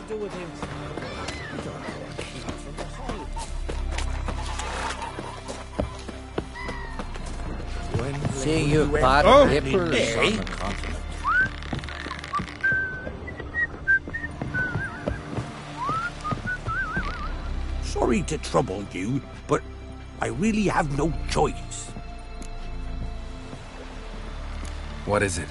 to do with him? We don't know what came from behind. Seeing you part of hippers on the continent. Sorry to trouble you, but I really have no choice. What is it?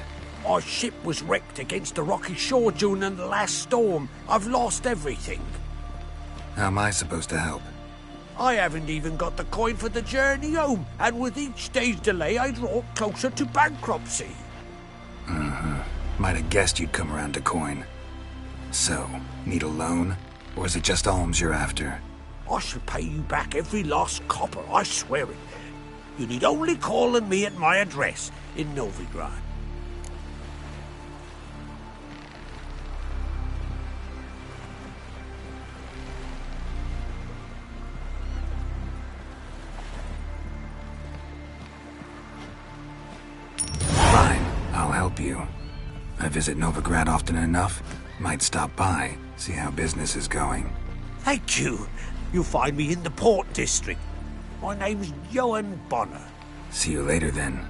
Our ship was wrecked against a rocky shore during the last storm. I've lost everything. How am I supposed to help? I haven't even got the coin for the journey home, and with each day's delay, I draw closer to bankruptcy. Might have guessed you'd come around to coin. So, need a loan? Or is it just alms you're after? I shall pay you back every last copper, I swear it. You need only call on me at my address in Novigrad. Fine, I'll help you. I visit Novigrad often enough. Might stop by, see how business is going. Thank you. You'll find me in the Port District. My name's Johan Bonner. See you later then.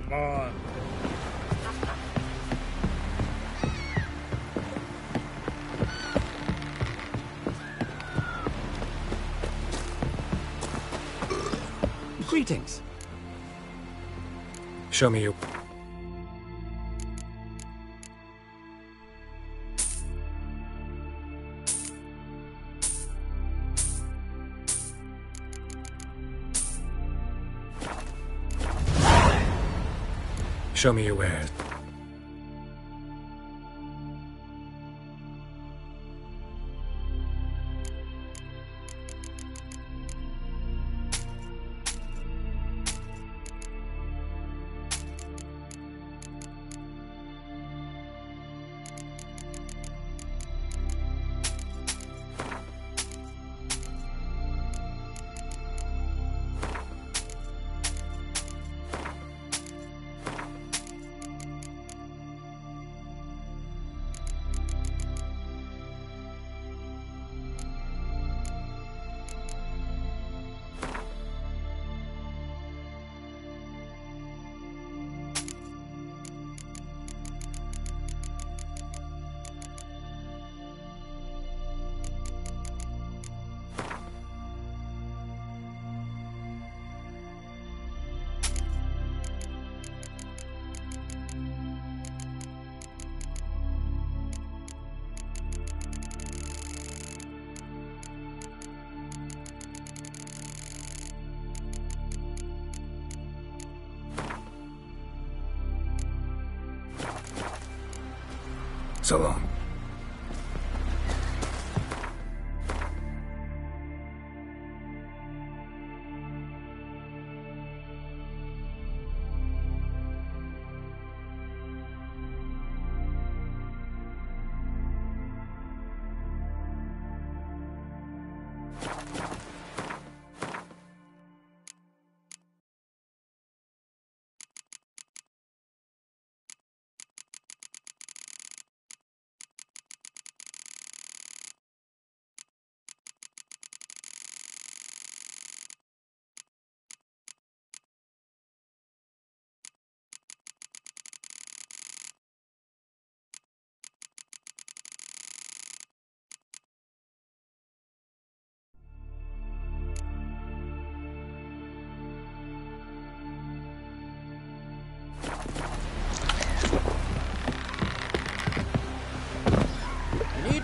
Come on. Greetings. Show me your... Show me your wares. So long.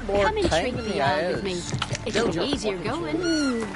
More Come and time shrink than the he yard has. with me. It'll Build be your easier fucking going. ship.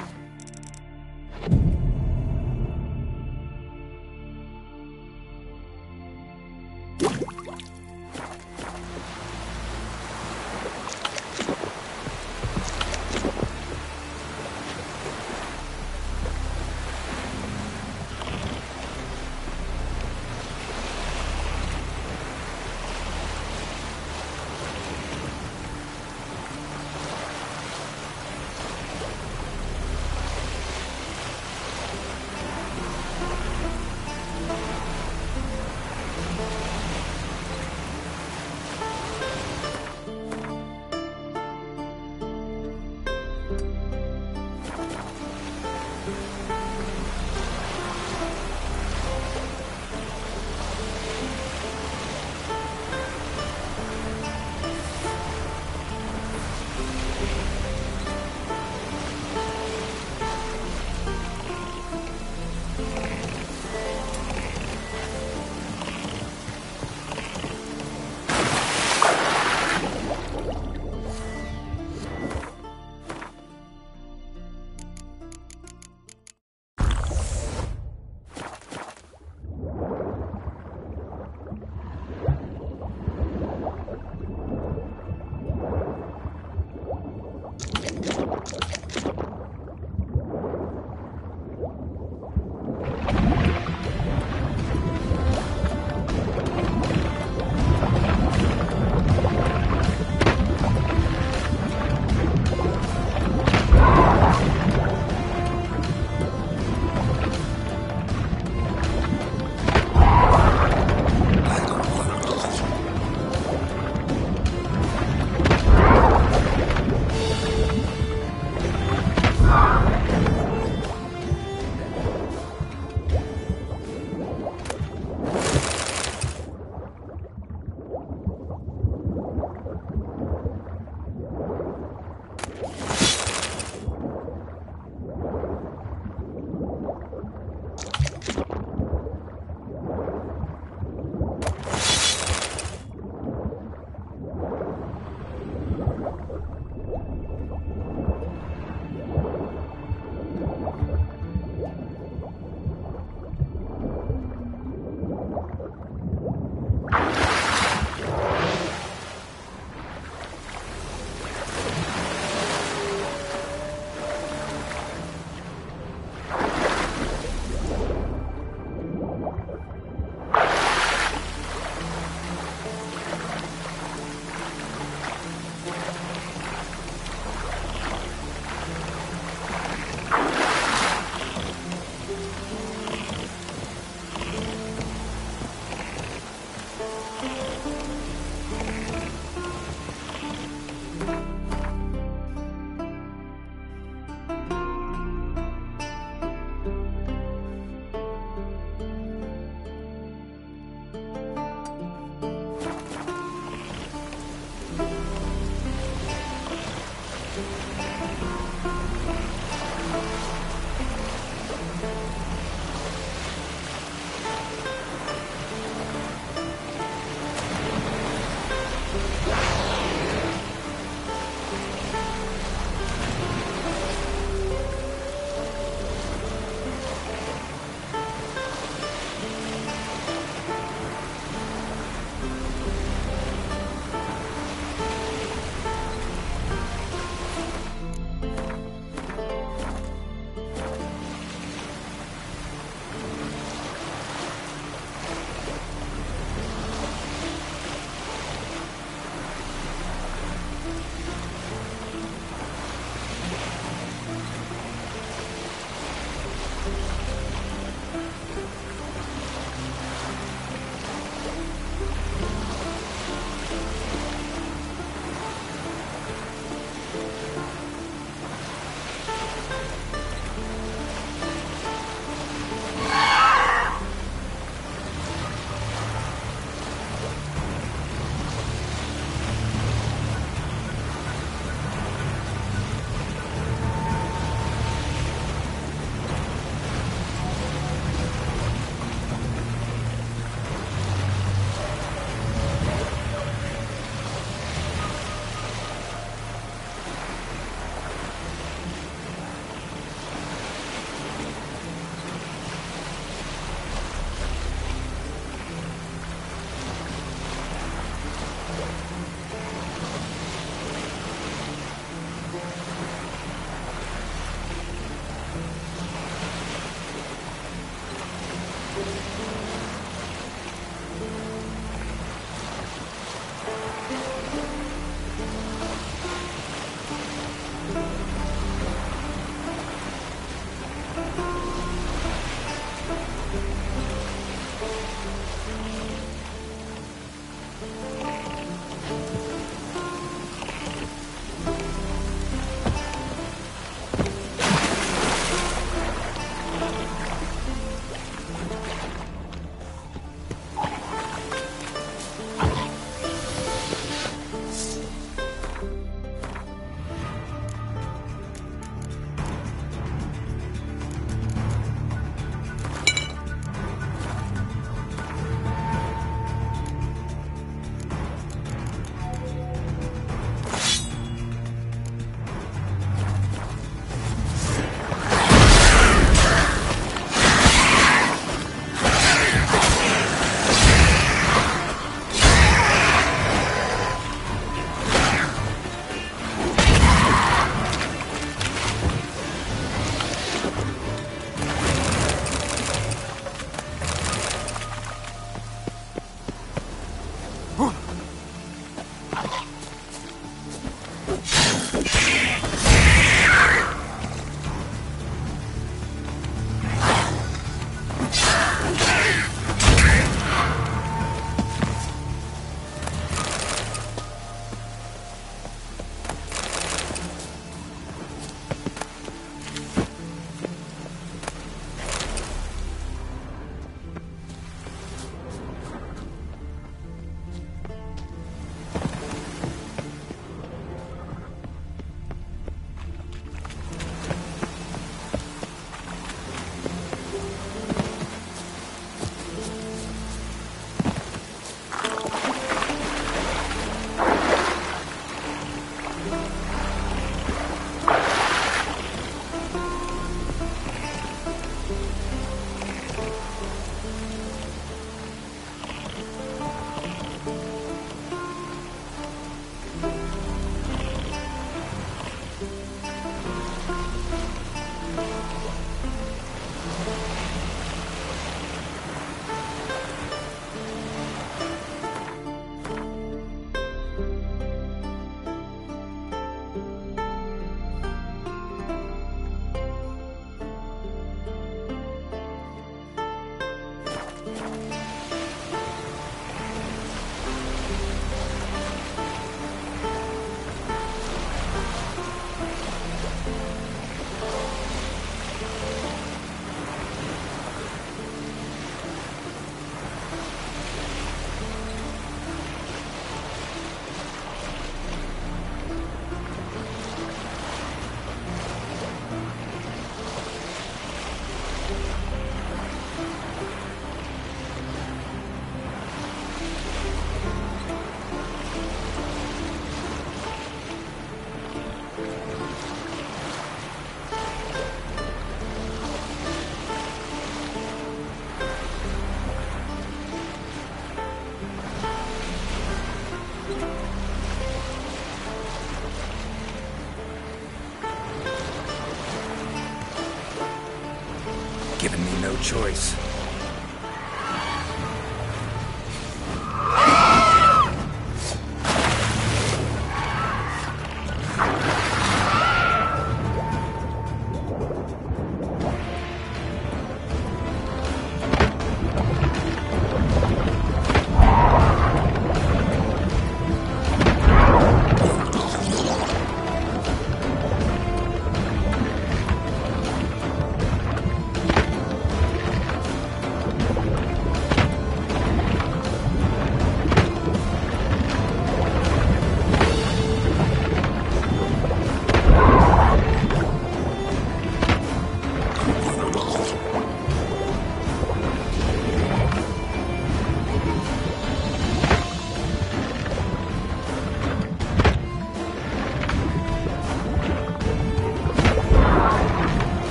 Giving me no choice.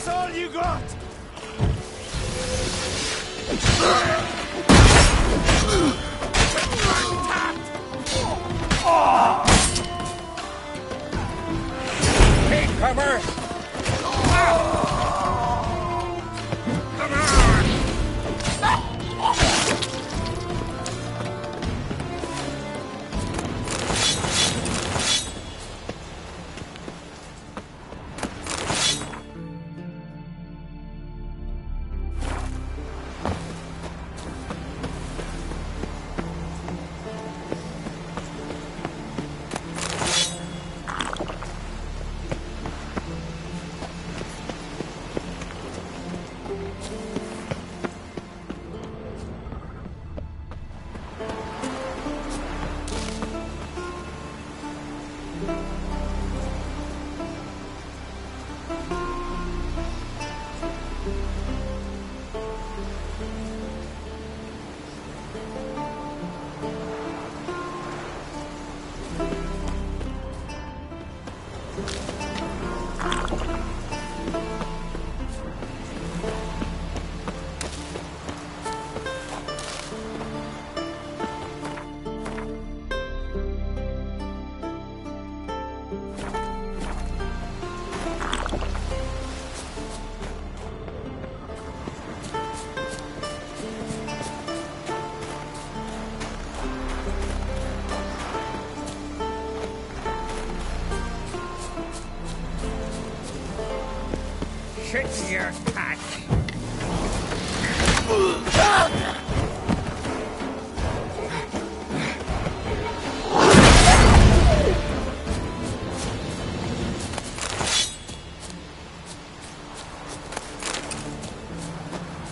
us all you got! Take cover! Shit your pack.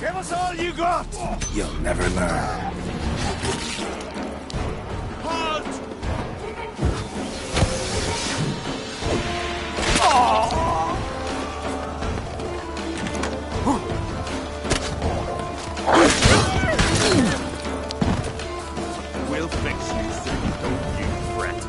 Give us all you got! You'll never learn. Halt! We'll fix you, sir. Don't you fret.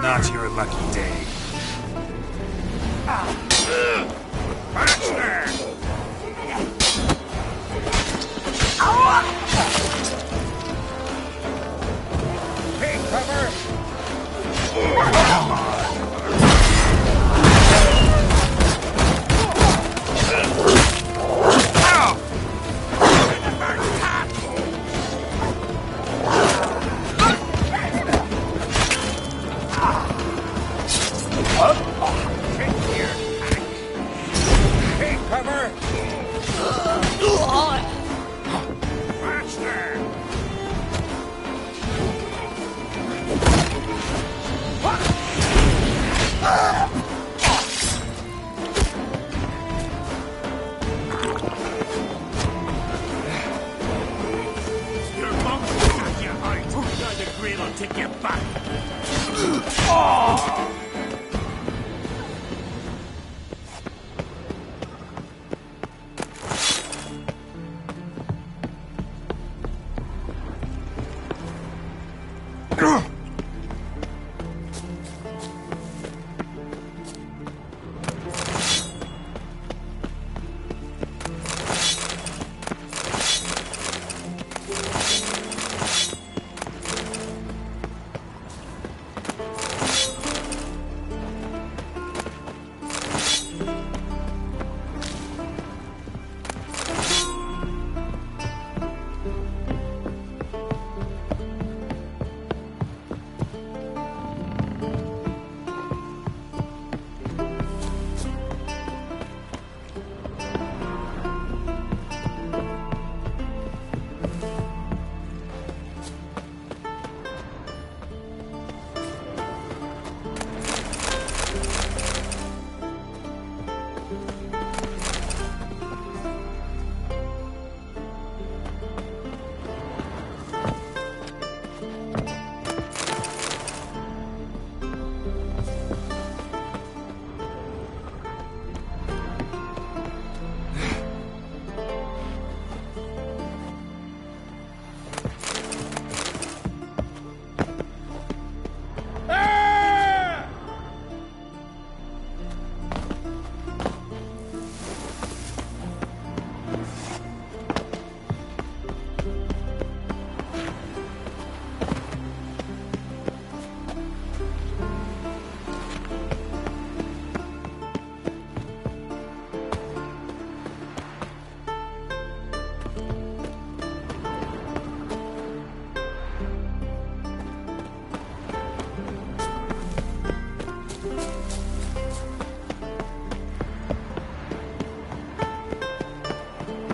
Not your lucky day. Faster! Take cover! Come on. Take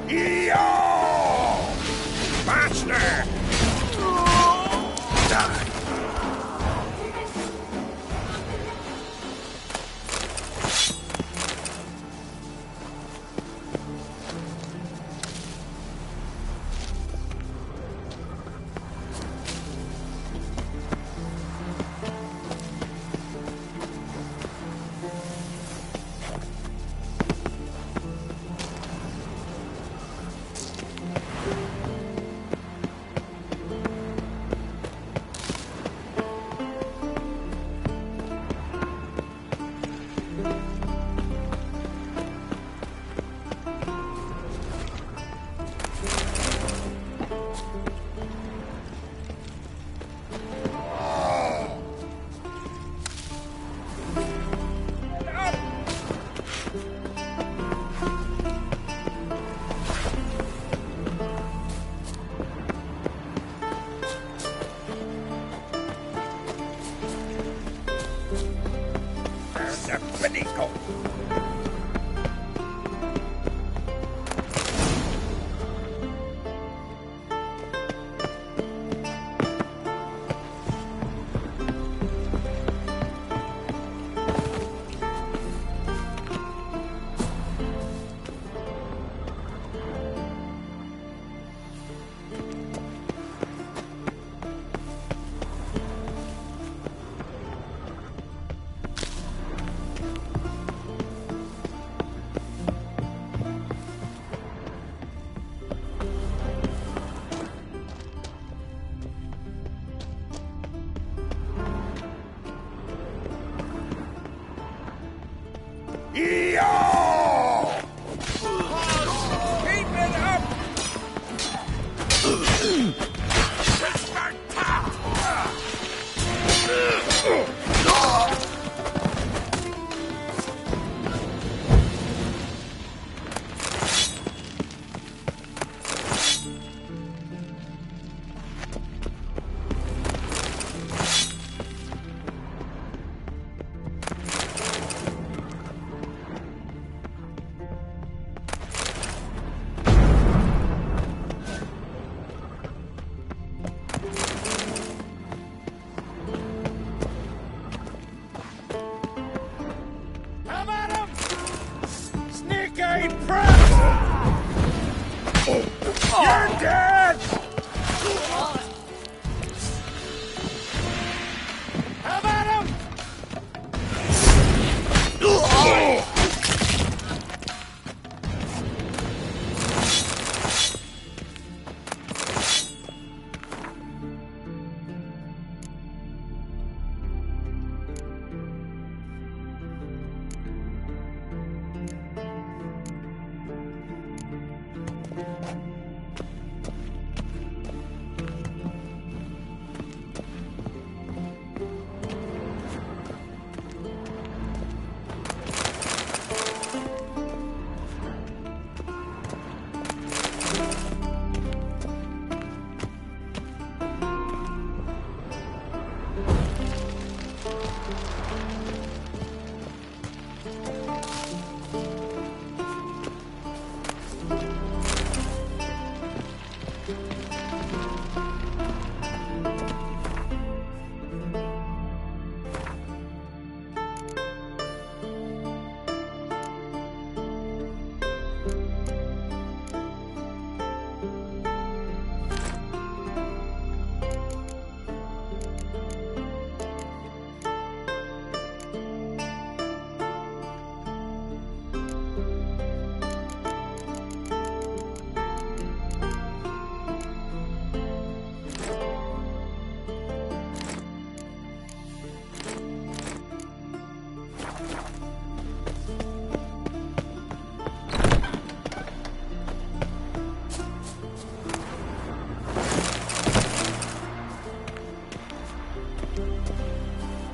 Yo! Master! Die. Yo! Keep it up! Come at him! Sneaky prat! You're dead! Come at him!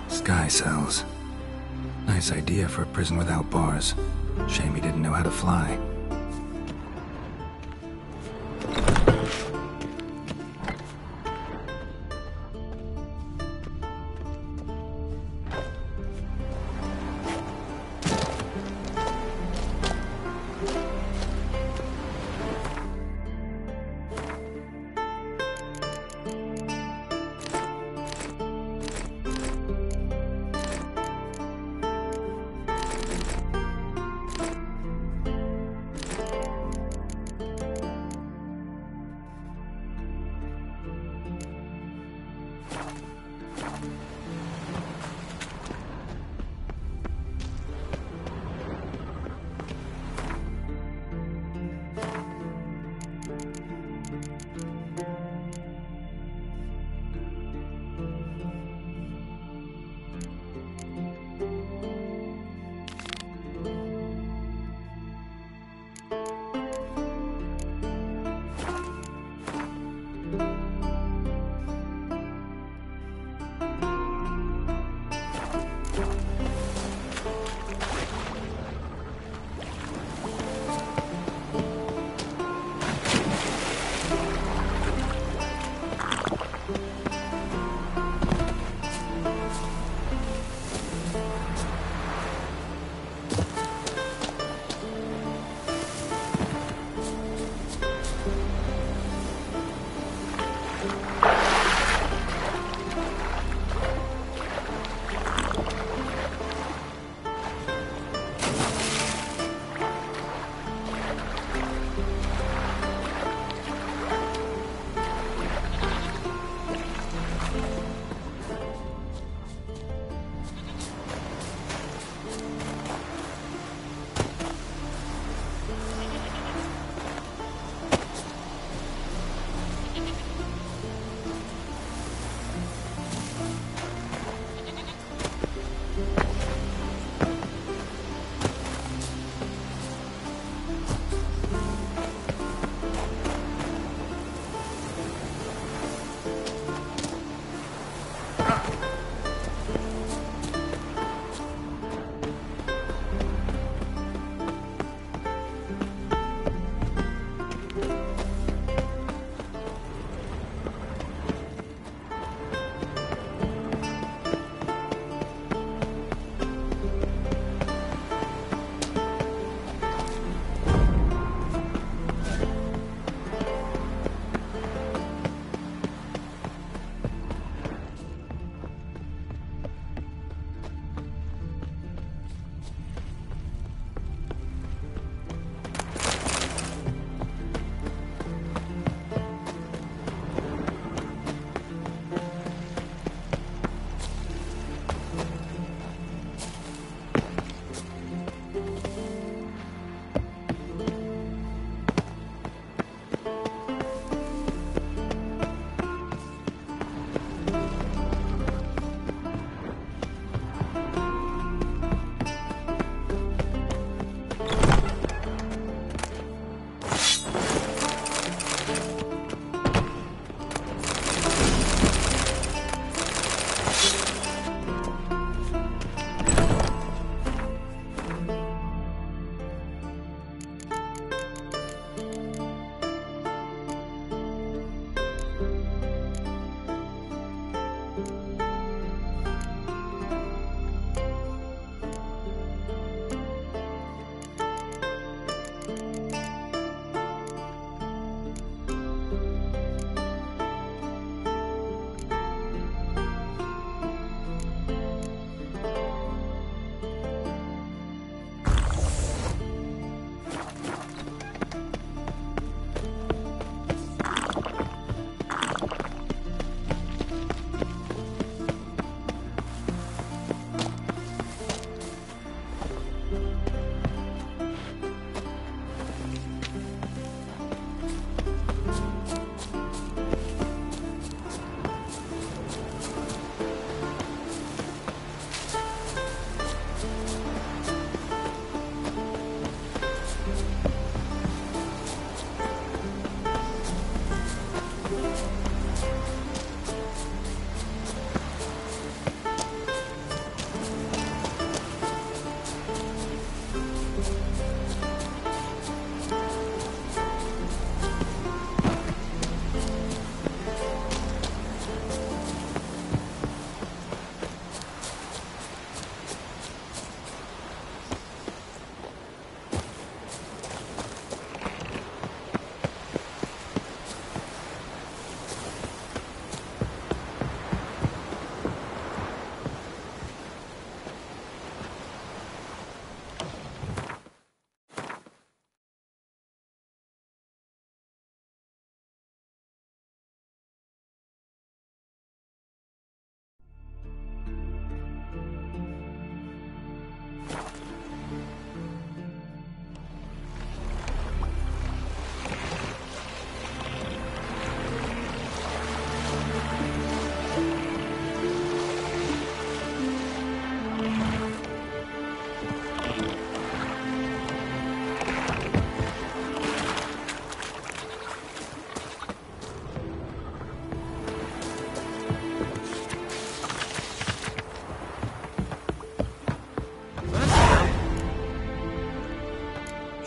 Sky cells. Nice idea for a prison without bars. Shame he didn't know how to fly.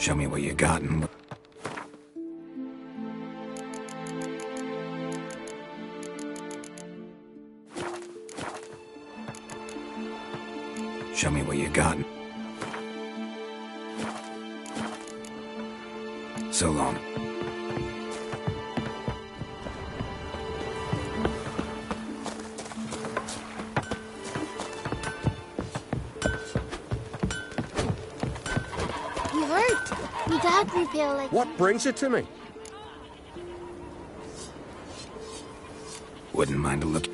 Show me what you got and... Show me what you got. So long. You hurt. You got me, like... What brings you to me? Wouldn't mind a look.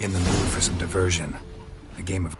In the mood for some diversion. A game of...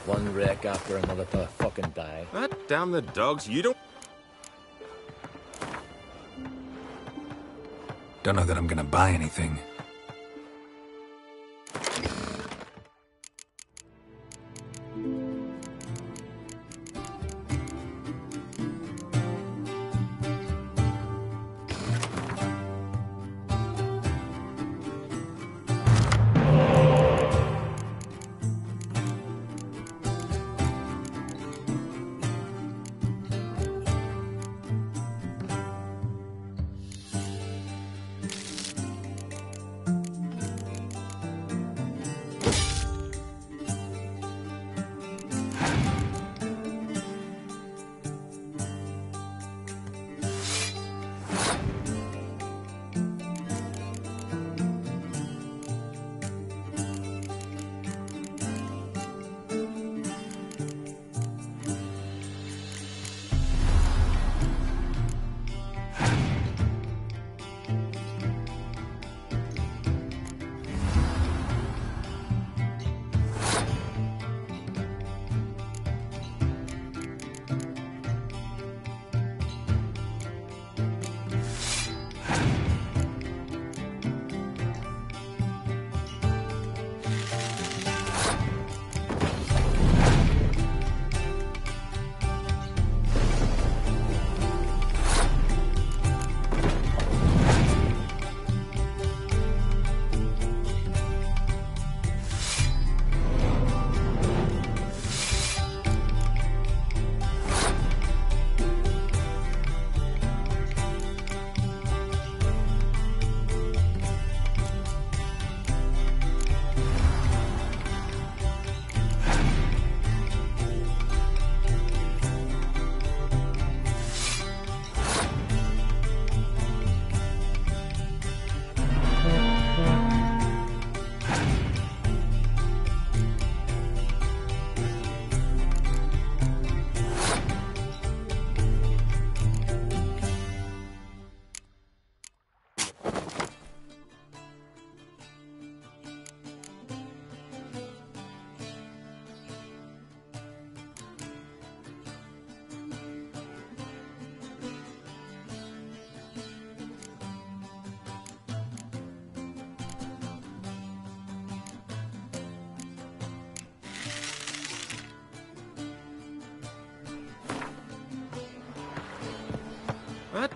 One wreck after another to fucking die. Damn the dogs, you don't... Don't know that I'm gonna buy anything.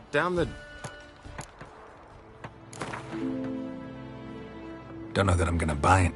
Damn the... Don't know that I'm gonna buy it.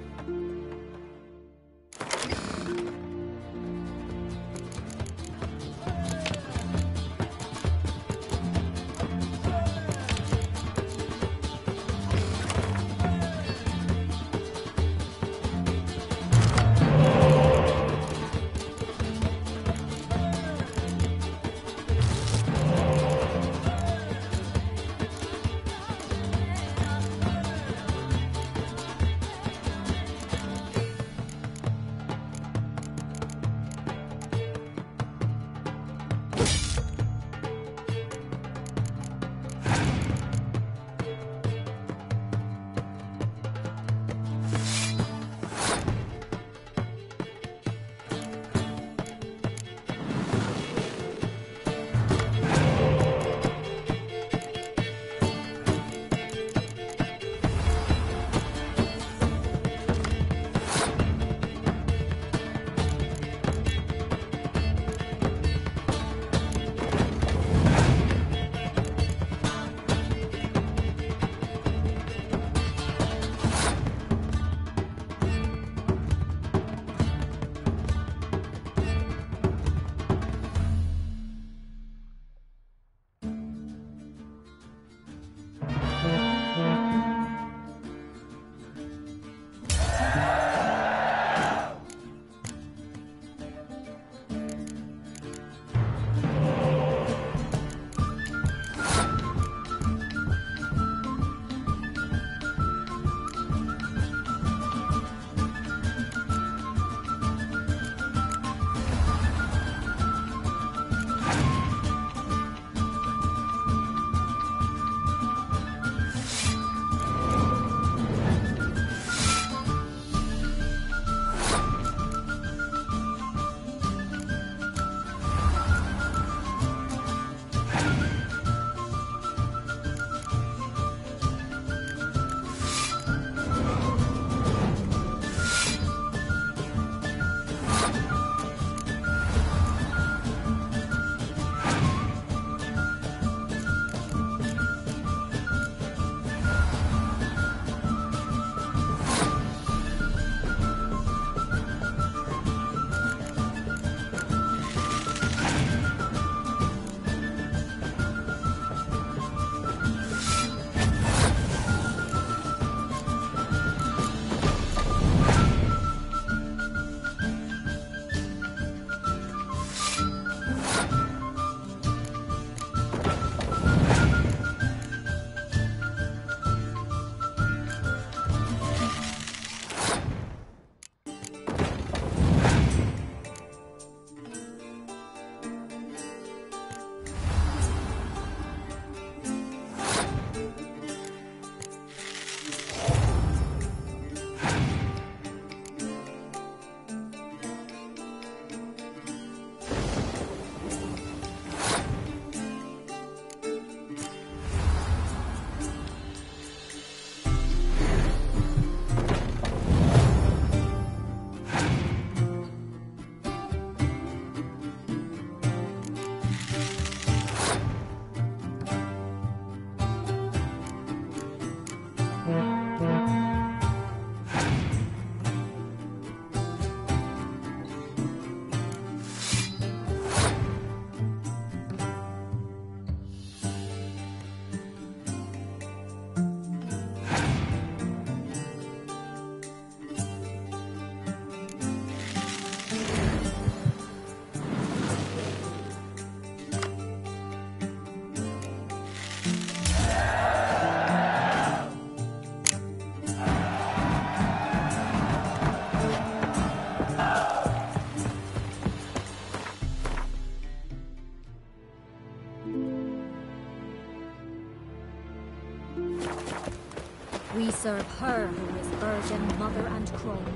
We serve her who is virgin, mother, and crone.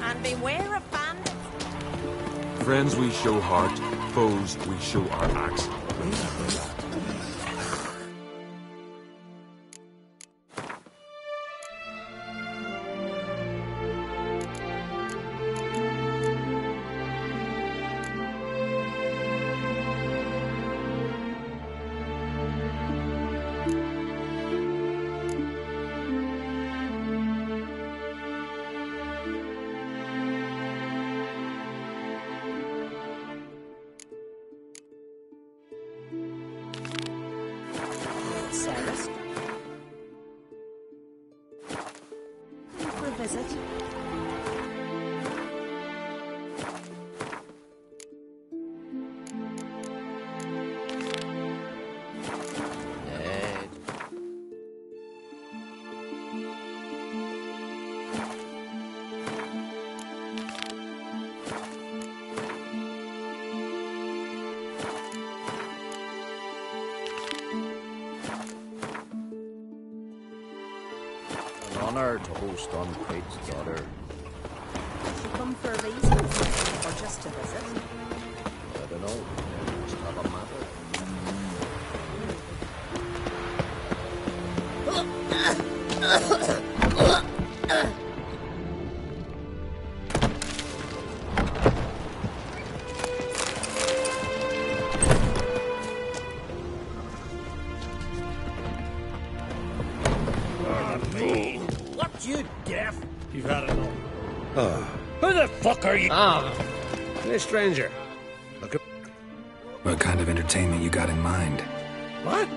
And beware of bandits. Friends we show heart, foes we show our axe. Sarah's for a visit. Ned. An honor to host Unpaid's daughter. Did she come for a reason or just to visit? I don't know. Just have a matter. What, you deaf? You've had enough. Who the fuck are you? Hey, stranger. Look at... What kind of entertainment you got in mind? What?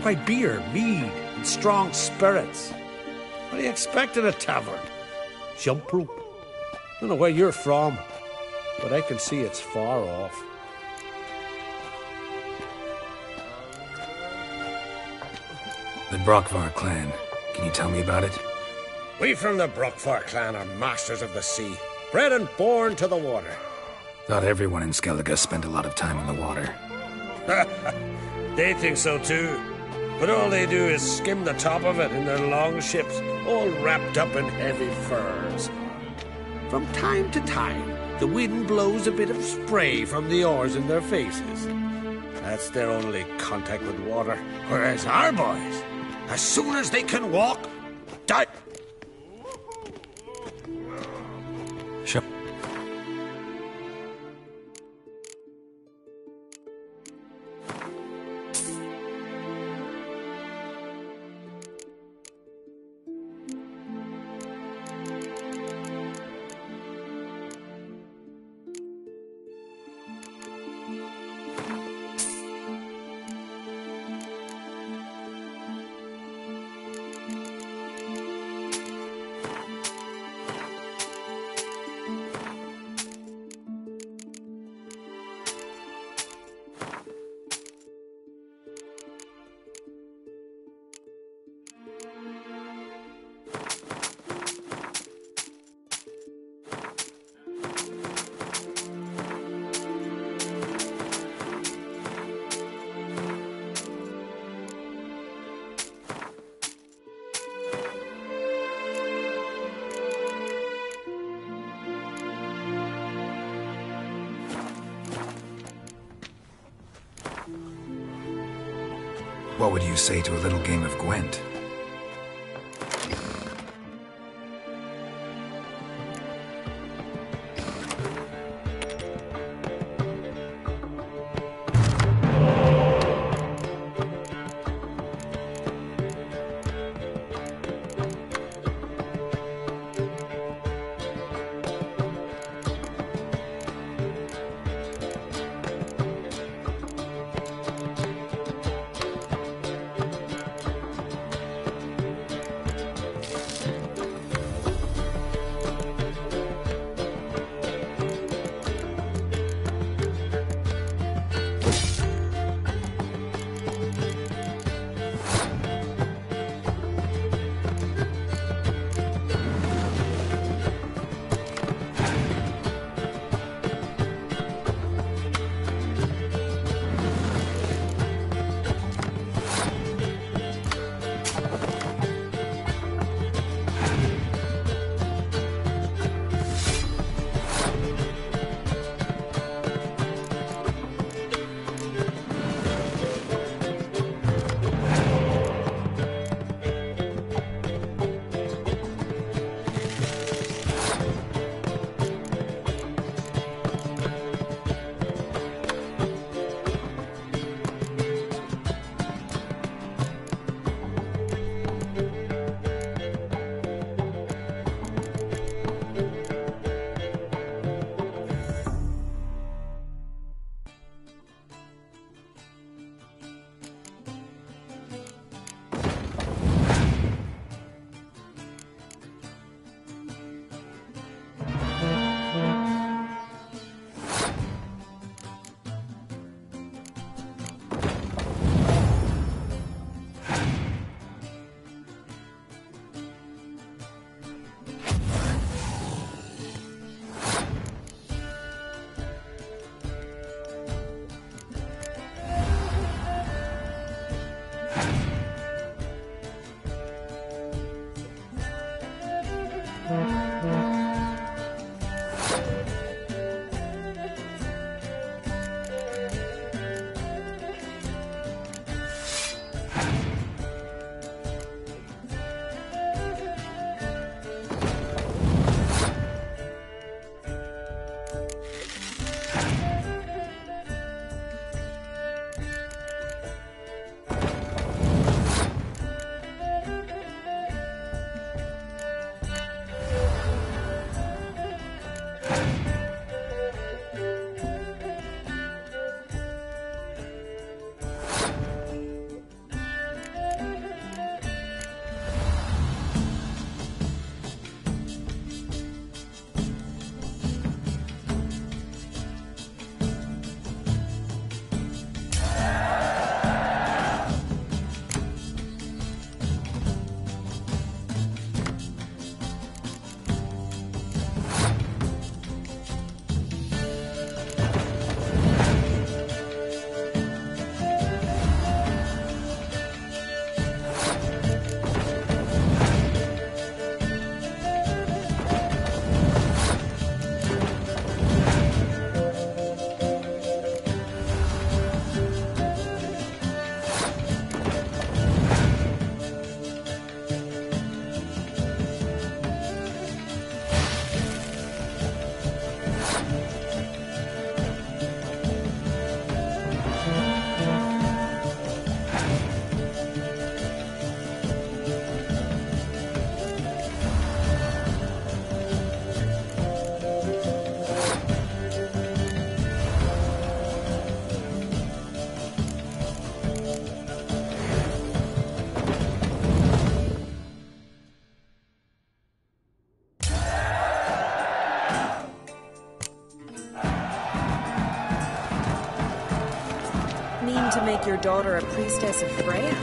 Why, beer, mead, and strong spirits. What do you expect in a tavern? Jump rope. Don't know where you're from, but I can see it's far off. The Brockvar clan. Can you tell me about it? We from the Brockvar clan are masters of the sea, bred and born to the water. Thought everyone in Skellige spent a lot of time on the water. They think so too, but all they do is skim the top of it in their long ships, all wrapped up in heavy furs. From time to time, the wind blows a bit of spray from the oars in their faces. That's their only contact with water, whereas our boys, as soon as they can walk, die. Sure. What would you say to a little game of Gwent? to make your daughter a priestess of Freya?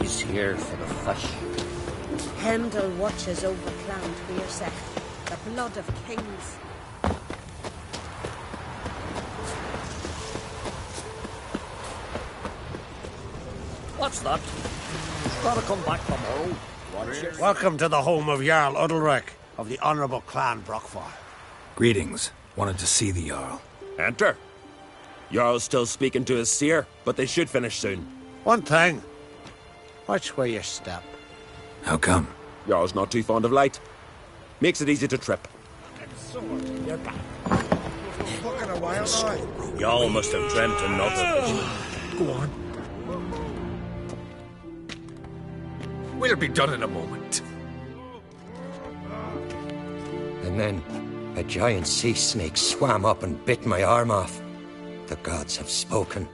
He's here for the fish. Hendel watches over Clan Tweersech, the blood of kings. What's that? He's gotta come back tomorrow. Welcome to the home of Jarl Udalric of the Honourable Clan Brockfar. Greetings. Wanted to see the Jarl. Enter. Jarl's still speaking to his seer, but they should finish soon. One thing. Watch where you step. How come? Jarl's not too fond of light. Makes it easy to trip. You're back. Fucking a while, boy. Y'all must have dreamt another. Go on. We'll be done in a moment. And then a giant sea snake swam up and bit my arm off. The gods have spoken.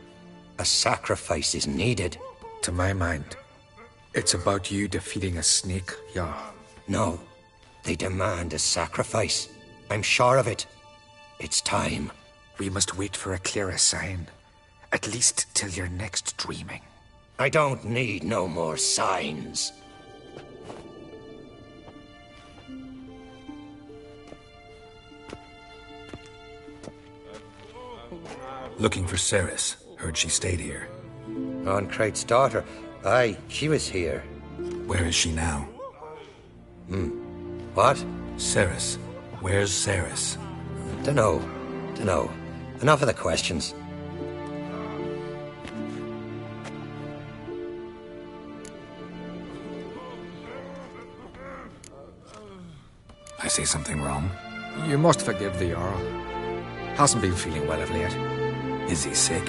A sacrifice is needed. To my mind, it's about you defeating a snake, Jarl. No, they demand a sacrifice. I'm sure of it. It's time. We must wait for a clearer sign. At least till your next dreaming. I don't need no more signs. Looking for Ceres. Heard she stayed here. Oncrate's daughter. Aye, she was here. Where is she now? What? Ceres. Where's Ceres? Dunno. Enough of the questions. I say something wrong? You must forgive the Jarl. Hasn't been feeling well of late. Is he sick?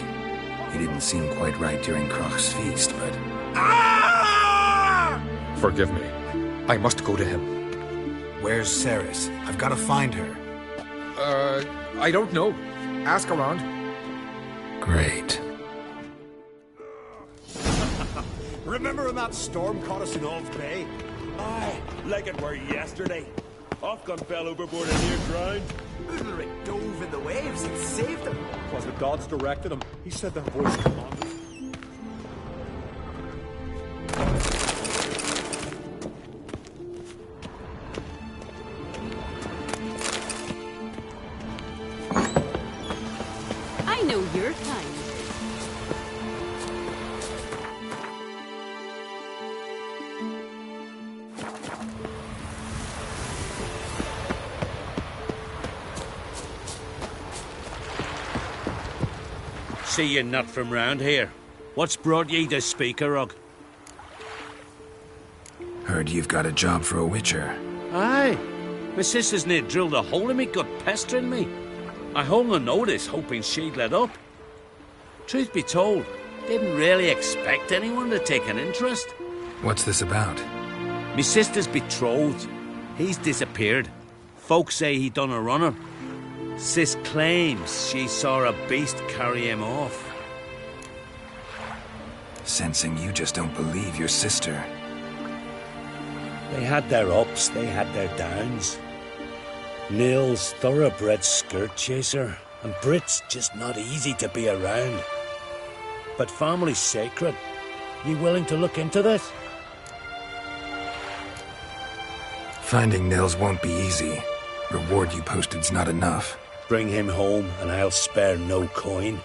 He didn't seem quite right during Croc's feast, but... Forgive me. I must go to him. Where's Ceres? I've got to find her. I don't know. Ask around. Great. Remember when that storm caught us in Ald's Bay? Aye, like it were yesterday. Ofcom fell overboard and near drowned. Udalric dove in the waves and saved them. Was the gods directed him? He said their voice commanded. I know your kind. See ye not from round here. What's brought ye to Speakerog? Heard you've got a job for a witcher. Aye. My sister's near drilled a hole in me, gut pestering me. I hung on notice, hoping she'd let up. Truth be told, didn't really expect anyone to take an interest. What's this about? Me sister's betrothed. He's disappeared. Folks say he done a runner. Sis claims she saw a beast carry him off. Sensing you just don't believe your sister. They had their ups, they had their downs. Neil's thoroughbred skirt chaser, and Brit's just not easy to be around. But family's sacred. You willing to look into this? Finding Nils won't be easy. Reward you posted's not enough. Bring him home, and I'll spare no coin.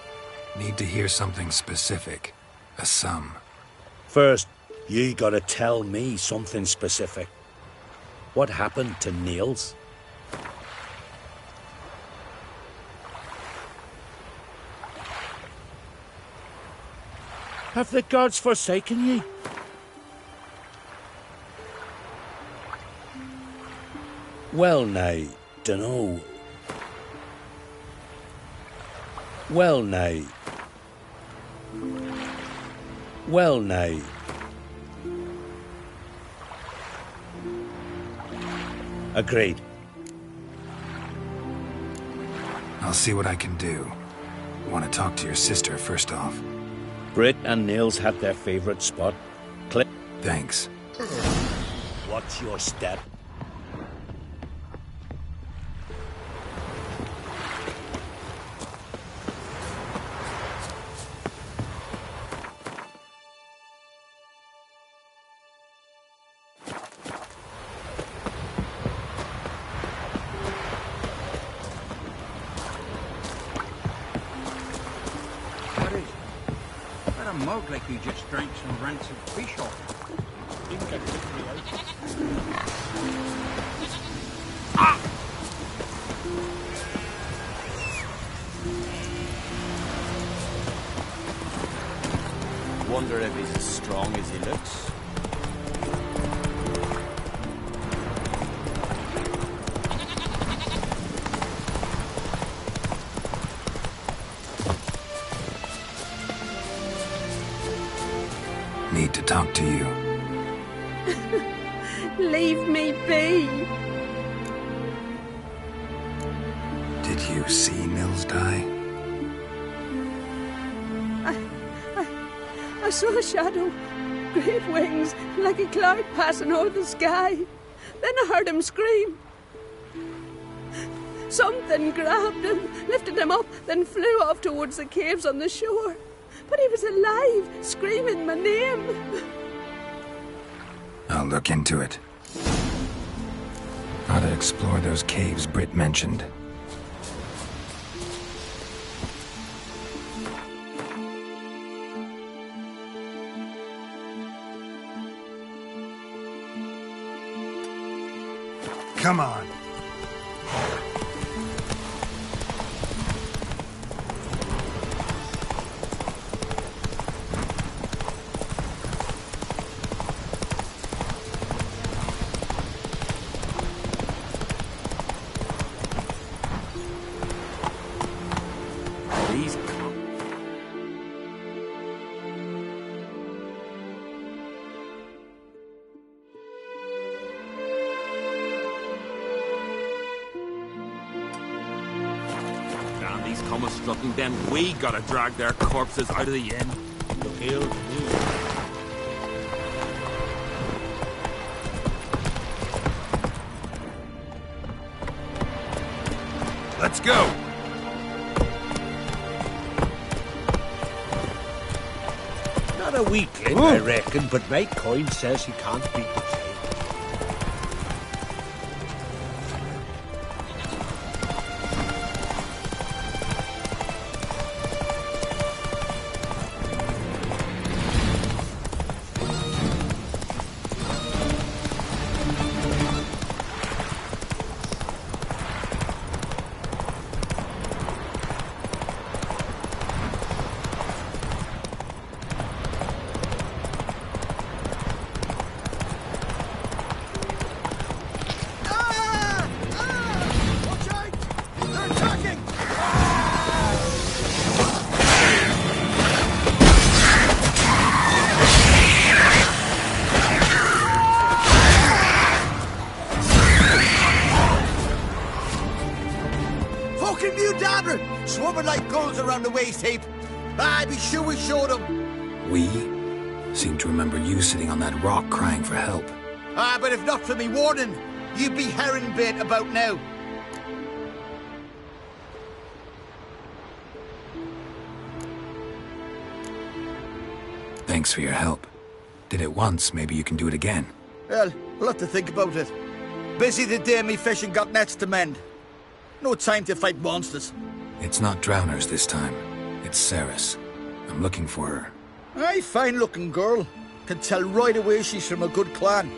Need to hear something specific. A sum. First, you gotta tell me something specific. What happened to Niels? Have the gods forsaken ye? Well now, dunno. Well now. Well now. Agreed. I'll see what I can do. Want to talk to your sister first off. Brit and Niels had their favorite spot. Click. Thanks. What's your step? Mug like you just drank some rancid fish off. Didn't get quickly out. Wonder if he's as strong as he looks. Need to talk to you. Leave me be. Did you see Nils die? I saw a shadow, great wings, like a cloud passing over the sky. Then I heard him scream. Something grabbed him, lifted him up, then flew off towards the caves on the shore. But he was alive, screaming my name. I'll look into it. Ought to explore those caves Britt mentioned. Come on. Then we gotta drag their corpses out of the inn. Let's go! Not a weakling, I reckon, but my coin says he can't beat the chain. Swarming like gulls around the waist heap. Aye, be sure we showed them. We? Seem to remember you sitting on that rock crying for help. Ah, but if not for me warning, you'd be herring bait about now. Thanks for your help. Did it once, maybe you can do it again. Well, we'll have to think about it. Busy the day me fishing got nets to mend. No time to fight monsters. It's not drowners this time. It's Ceres. I'm looking for her. Aye, fine-looking girl. Can tell right away she's from a good clan.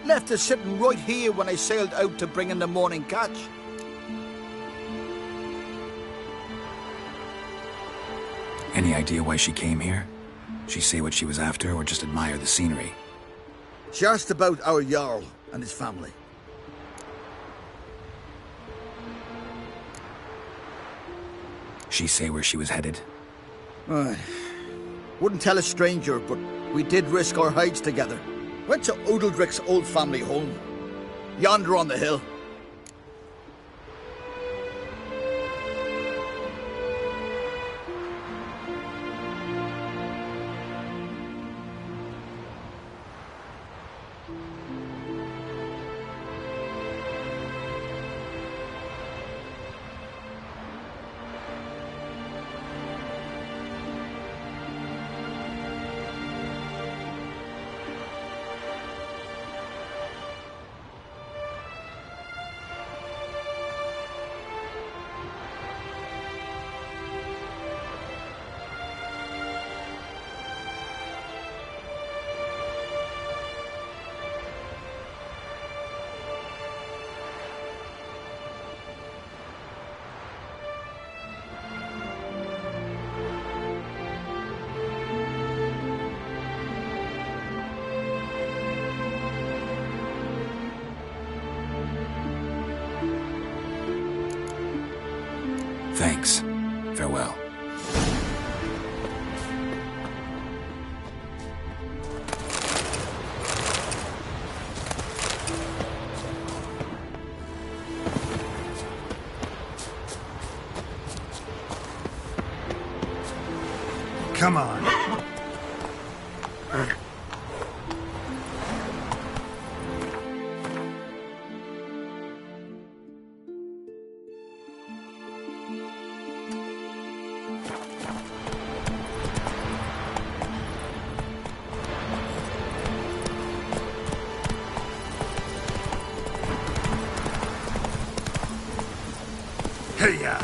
Left her sitting right here when I sailed out to bring in the morning catch. Any idea why she came here? She say what she was after, or just admire the scenery? She asked about our Jarl and his family. She say where she was headed? Wouldn't tell a stranger, but we did risk our hides together. Went to Odeldrick's old family home. Yonder on the hill. Thanks. Farewell. Come on. Hey-ya!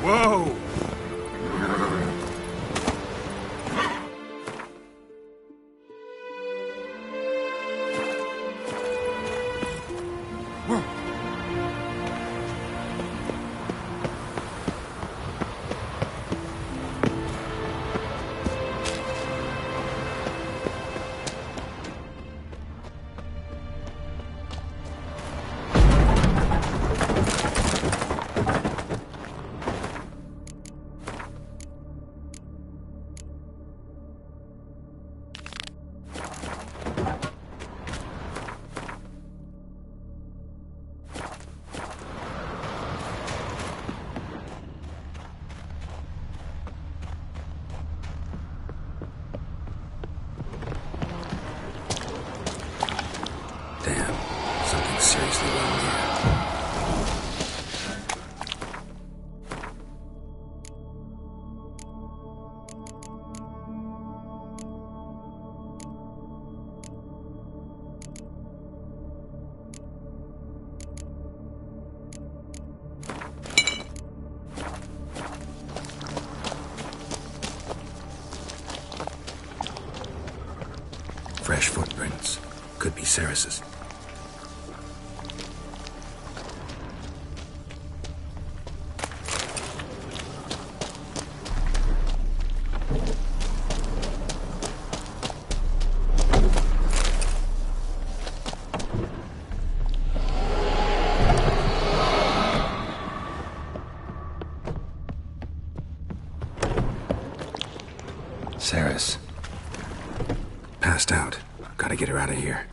Whoa! Seriously wrong here. Fresh footprints. Could be Ceres's. Ceres. Passed out. Gotta get her out of here.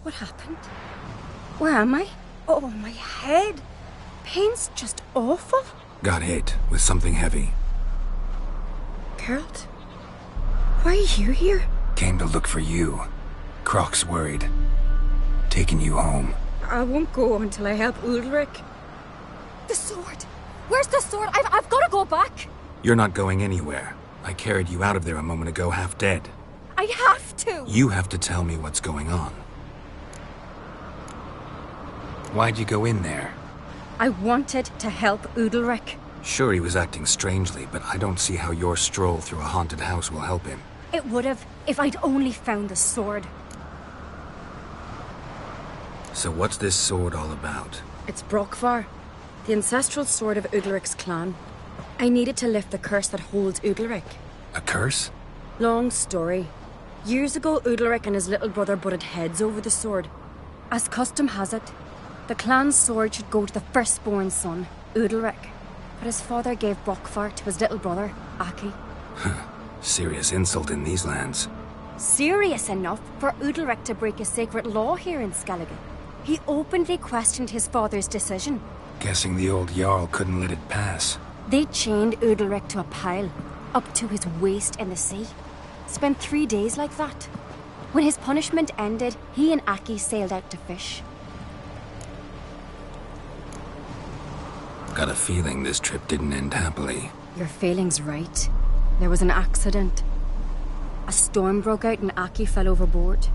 What happened? Where am I? Oh, my head. Pain's just awful. Got hit with something heavy. Geralt? Why are you here? Came to look for you. Croc's worried. Taking you home. I won't go until I help Ulrich. The sword! Where's the sword? I've got to go back! You're not going anywhere. I carried you out of there a moment ago half dead. I have to! You have to tell me what's going on. Why'd you go in there? I wanted to help Ulrich. Sure, he was acting strangely, but I don't see how your stroll through a haunted house will help him. It would have, if I'd only found the sword. So what's this sword all about? It's Brokvar, the ancestral sword of Ulrich's clan. I needed to lift the curse that holds Ulrich. A curse? Long story. Years ago, Ulrich and his little brother butted heads over the sword. As custom has it, the clan's sword should go to the firstborn son, Ulrich. But his father gave Brokvar to his little brother, Aki. Serious insult in these lands. Serious enough for Ulrich to break a sacred law here in Skellige. He openly questioned his father's decision. Guessing the old Jarl couldn't let it pass. They chained Ulrich to a pile, up to his waist in the sea. Spent 3 days like that. When his punishment ended, he and Aki sailed out to fish. Got a feeling this trip didn't end happily. Your feeling's right. There was an accident. A storm broke out and Aki fell overboard.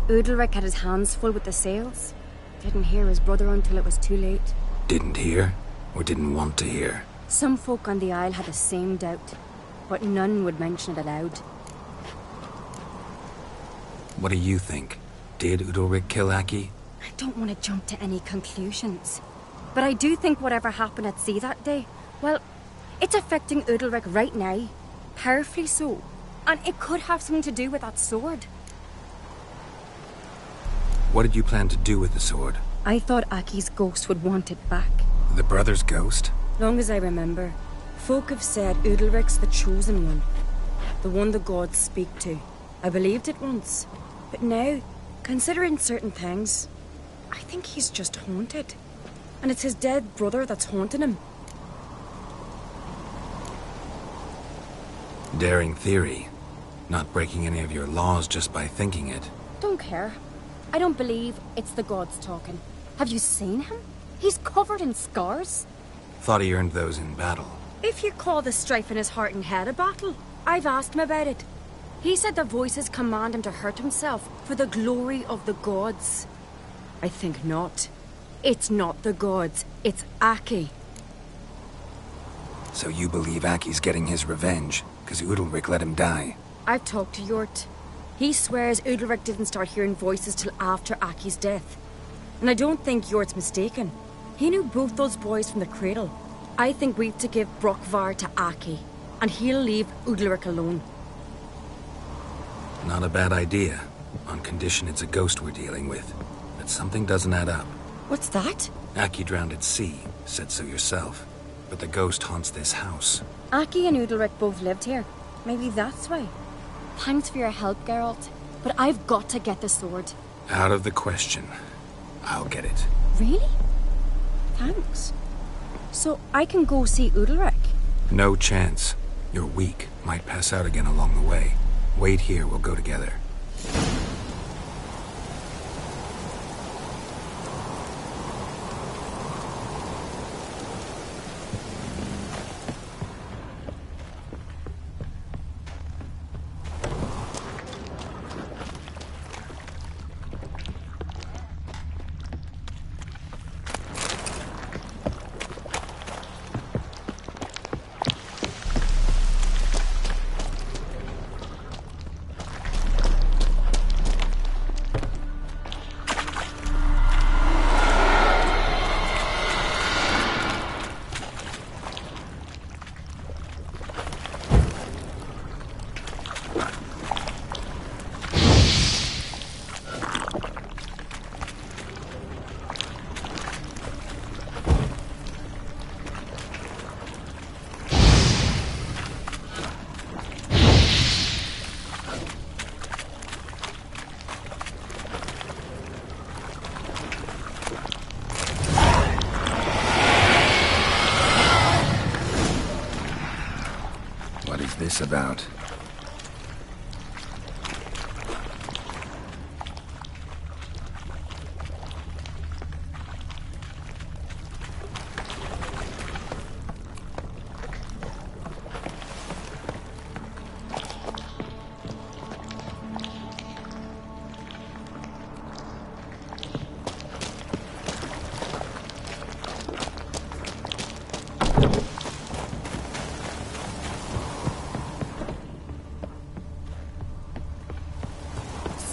Ulrich had his hands full with the sails. Didn't hear his brother until it was too late. Didn't hear? Or didn't want to hear? Some folk on the Isle had the same doubt, but none would mention it aloud. What do you think? Did Ulrich kill Aki? I don't want to jump to any conclusions. But I do think whatever happened at sea that day, well, it's affecting Ulrich right now. Powerfully so. And it could have something to do with that sword. What did you plan to do with the sword? I thought Aki's ghost would want it back. The brother's ghost? Long as I remember, folk have said Ulrich's the chosen one. The one the gods speak to. I believed it once. But now, considering certain things, I think he's just haunted. And it's his dead brother that's haunting him. Daring theory. Not breaking any of your laws just by thinking it. Don't care. I don't believe it's the gods talking. Have you seen him? He's covered in scars. Thought he earned those in battle. If you call the strife in his heart and head a battle, I've asked him about it. He said the voices command him to hurt himself for the glory of the gods. I think not. It's not the gods, it's Aki. So you believe Aki's getting his revenge, because Ulrich let him die? I've talked to Jort. He swears Ulrich didn't start hearing voices till after Aki's death. And I don't think Jort's mistaken. He knew both those boys from the cradle. I think we've to give Brokvar to Aki, and he'll leave Ulrich alone. Not a bad idea, on condition it's a ghost we're dealing with. But something doesn't add up. What's that? Aki drowned at sea, said so yourself. But the ghost haunts this house. Aki and Ulrich both lived here. Maybe that's why. Thanks for your help, Geralt. But I've got to get the sword. Out of the question. I'll get it. Really? Thanks. So I can go see Ulrich? No chance. You're weak. Might pass out again along the way. Wait here, we'll go together. this about?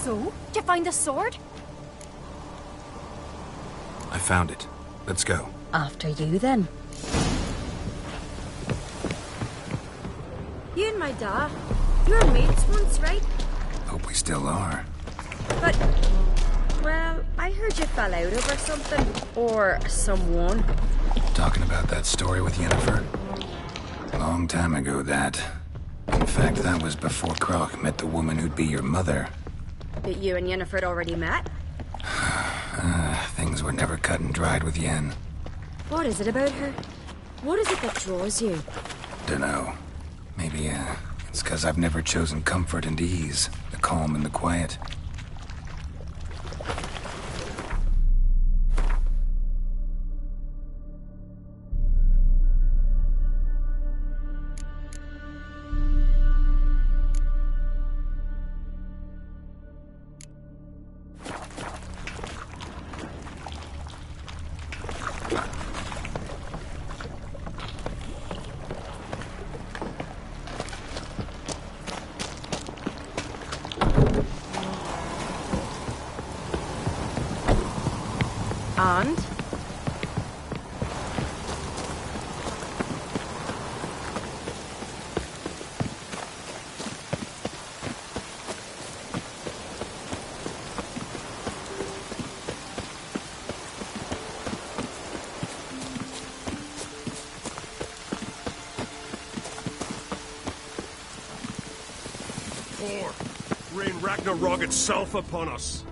So, did you find the sword? I found it. Let's go. After you, then. You and my dad, you were mates once, right? Hope we still are. But, well, I heard you fell out over something. Or someone. Talking about that story with Yennefer? Long time ago, that. In fact, that was before Croc met the woman who'd be your mother. That you and Yennefer had already met? Things were never cut and dried with Yen. What is it about her? What is it that draws you? Dunno. Maybe, it's 'cause I've never chosen comfort and ease, the calm and the quiet. And? Rain Ragnarok itself upon us.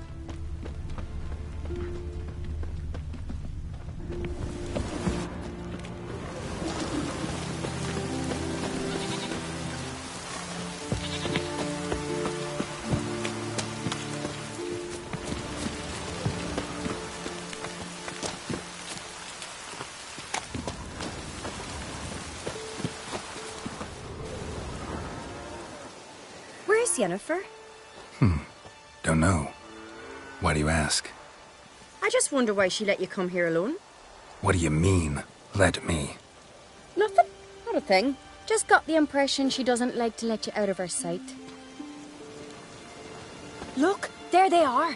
Where's Yennefer? Don't know. Why do you ask? I just wonder why she let you come here alone. What do you mean, let me? Nothing. Not a thing. Just got the impression she doesn't like to let you out of her sight. Look, there they are.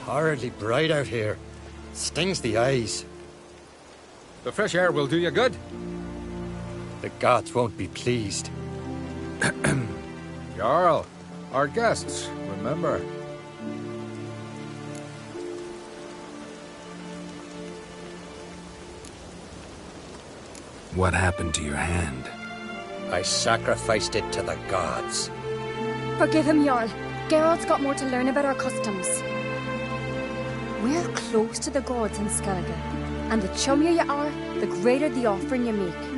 Horridly bright out here. Stings the eyes. The fresh air will do you good. The gods won't be pleased. Jarl, our guests, remember. What happened to your hand? I sacrificed it to the gods. Forgive him, Jarl. Geralt's got more to learn about our customs. We're close to the gods in Skellige, and the chummier you are, the greater the offering you make.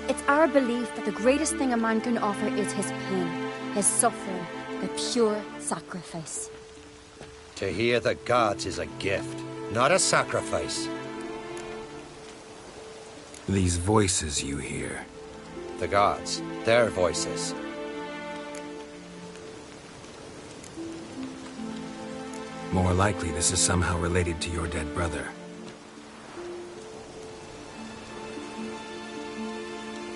It's our belief that the greatest thing a man can offer is his pain, his suffering, the pure sacrifice. To hear the gods is a gift, not a sacrifice. These voices you hear. The gods, their voices. More likely this is somehow related to your dead brother.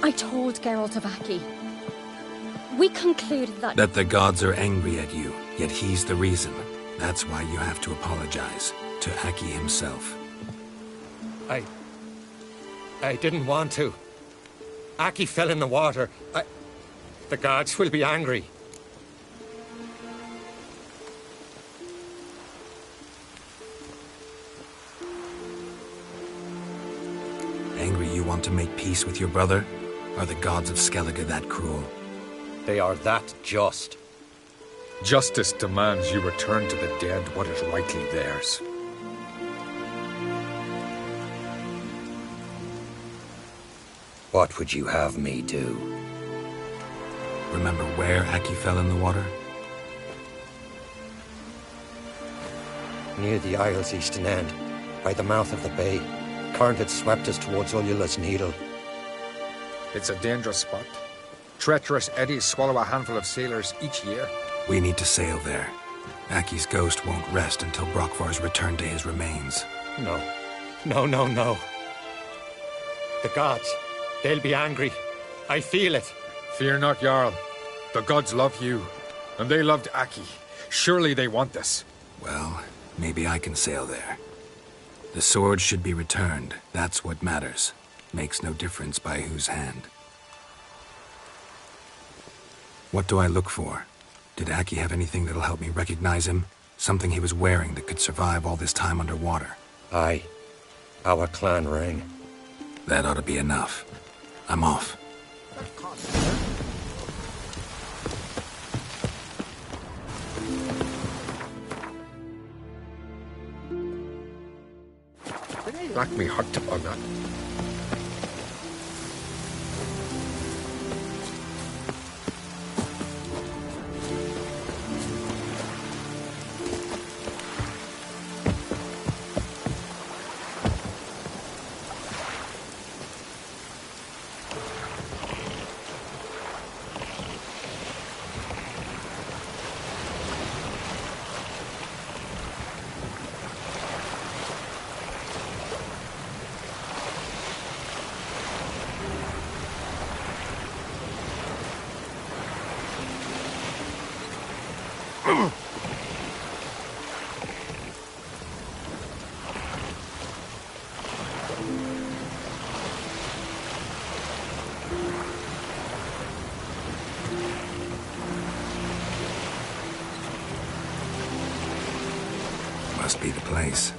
I told Geralt of Aki. We concluded that... That the gods are angry at you, yet he's the reason. That's why you have to apologize. To Aki himself. I didn't want to. Aki fell in the water. The gods will be angry. Angry you want to make peace with your brother? Are the gods of Skellige that cruel? They are that just. Justice demands you return to the dead what is rightly theirs. What would you have me do? Remember where Aki fell in the water? Near the isle's eastern end, by the mouth of the bay. Current had swept us towards Ullula's Needle. It's a dangerous spot. Treacherous eddies swallow a handful of sailors each year. We need to sail there. Aki's ghost won't rest until Brokvar's returned to his remains. No. No, no, no. The gods, they'll be angry. I feel it. Fear not, Jarl. The gods love you, and they loved Aki. Surely they want this. Well, maybe I can sail there. The sword should be returned. That's what matters. Makes no difference by whose hand. What do I look for? Did Aki have anything that'll help me recognize him? Something he was wearing that could survive all this time underwater? Aye. Our clan ring. That ought to be enough. I'm off. Knock me hot tip on that. Must be the place.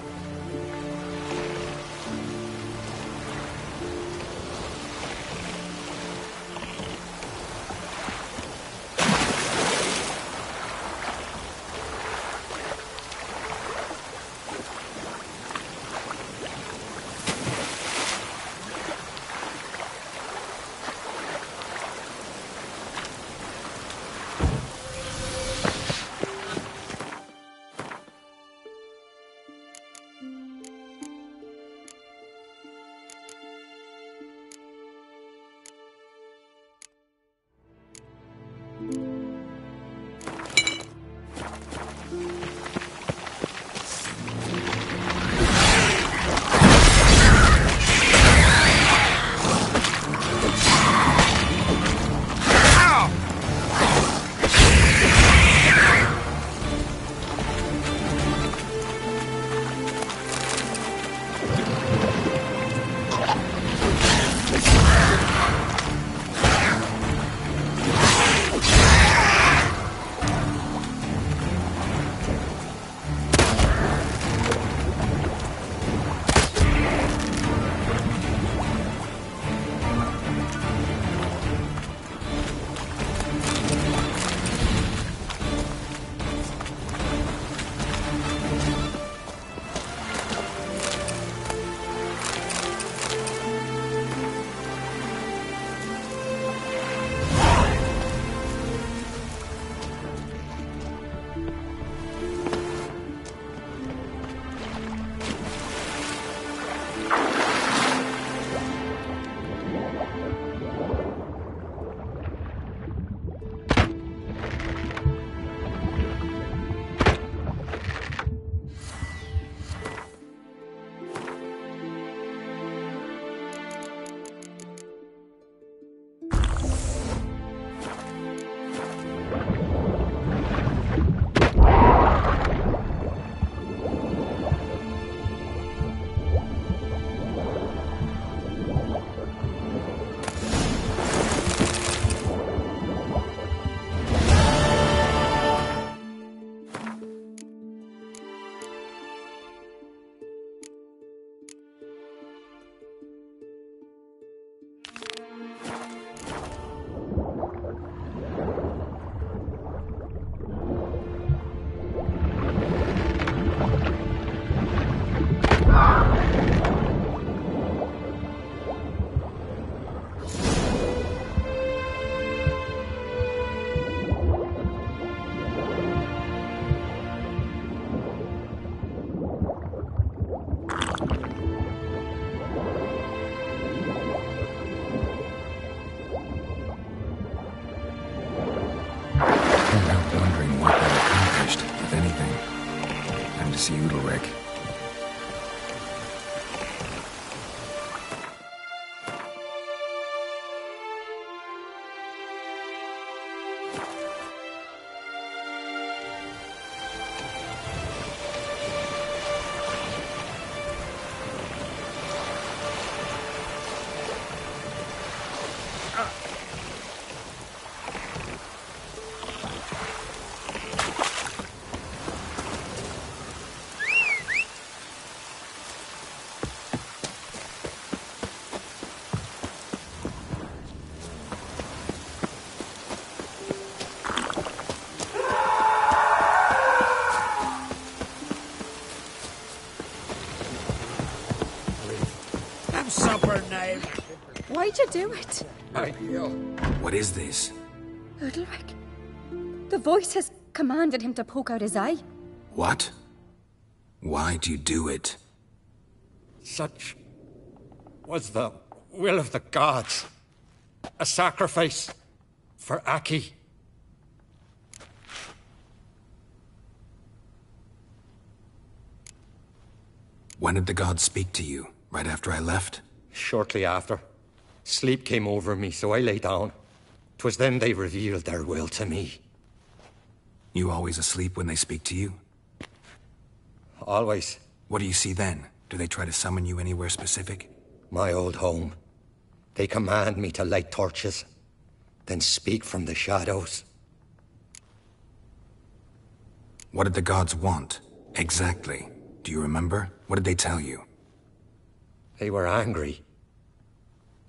to see Udalric. Why'd you do it? What is this? Udalric. The voice has commanded him to poke out his eye. What? Why'd you do it? Such was the will of the gods. A sacrifice for Aki. When did the gods speak to you? Right after I left? Shortly after. Sleep came over me, so I lay down. 'Twas then they revealed their will to me. You always asleep when they speak to you? Always. What do you see then? Do they try to summon you anywhere specific? My old home. They command me to light torches, then speak from the shadows. What did the gods want? Exactly. Do you remember? What did they tell you? They were angry.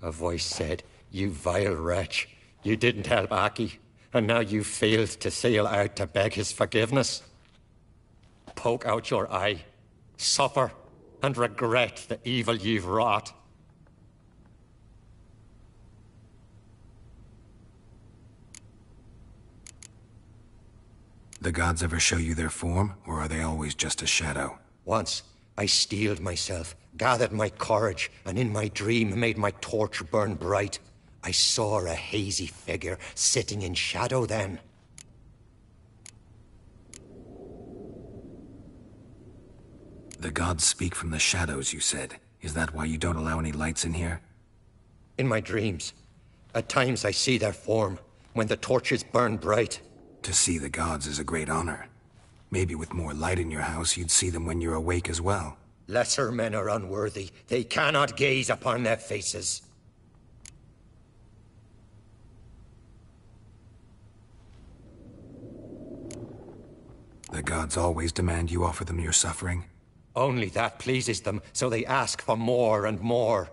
A voice said, "You vile wretch, you didn't help Aki, and now you failed to sail out to beg his forgiveness. Poke out your eye, suffer, and regret the evil you've wrought." The gods ever show you their form, or are they always just a shadow? Once, I steeled myself, gathered my courage, and in my dream made my torch burn bright. I saw a hazy figure sitting in shadow then. The gods speak from the shadows, you said. Is that why you don't allow any lights in here? In my dreams. At times I see their form, when the torches burn bright. To see the gods is a great honor. Maybe with more light in your house, you'd see them when you're awake as well. Lesser men are unworthy. They cannot gaze upon their faces. The gods always demand you offer them your suffering? Only that pleases them, so they ask for more and more.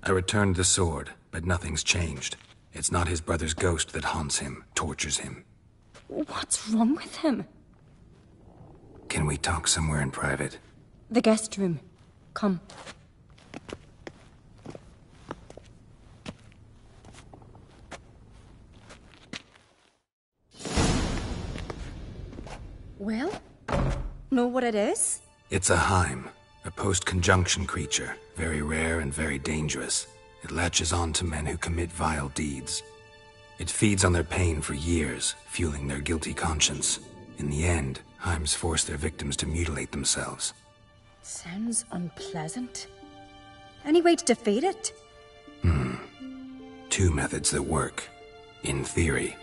I returned the sword, but nothing's changed. It's not his brother's ghost that haunts him, tortures him. What's wrong with him? Can we talk somewhere in private? The guest room. Come. Well, know what it is? It's a Heim, a post-conjunction creature, very rare and very dangerous. It latches on to men who commit vile deeds. It feeds on their pain for years, fueling their guilty conscience. In the end, Heims force their victims to mutilate themselves. Sounds unpleasant. Any way to defeat it? Two methods that work. In theory.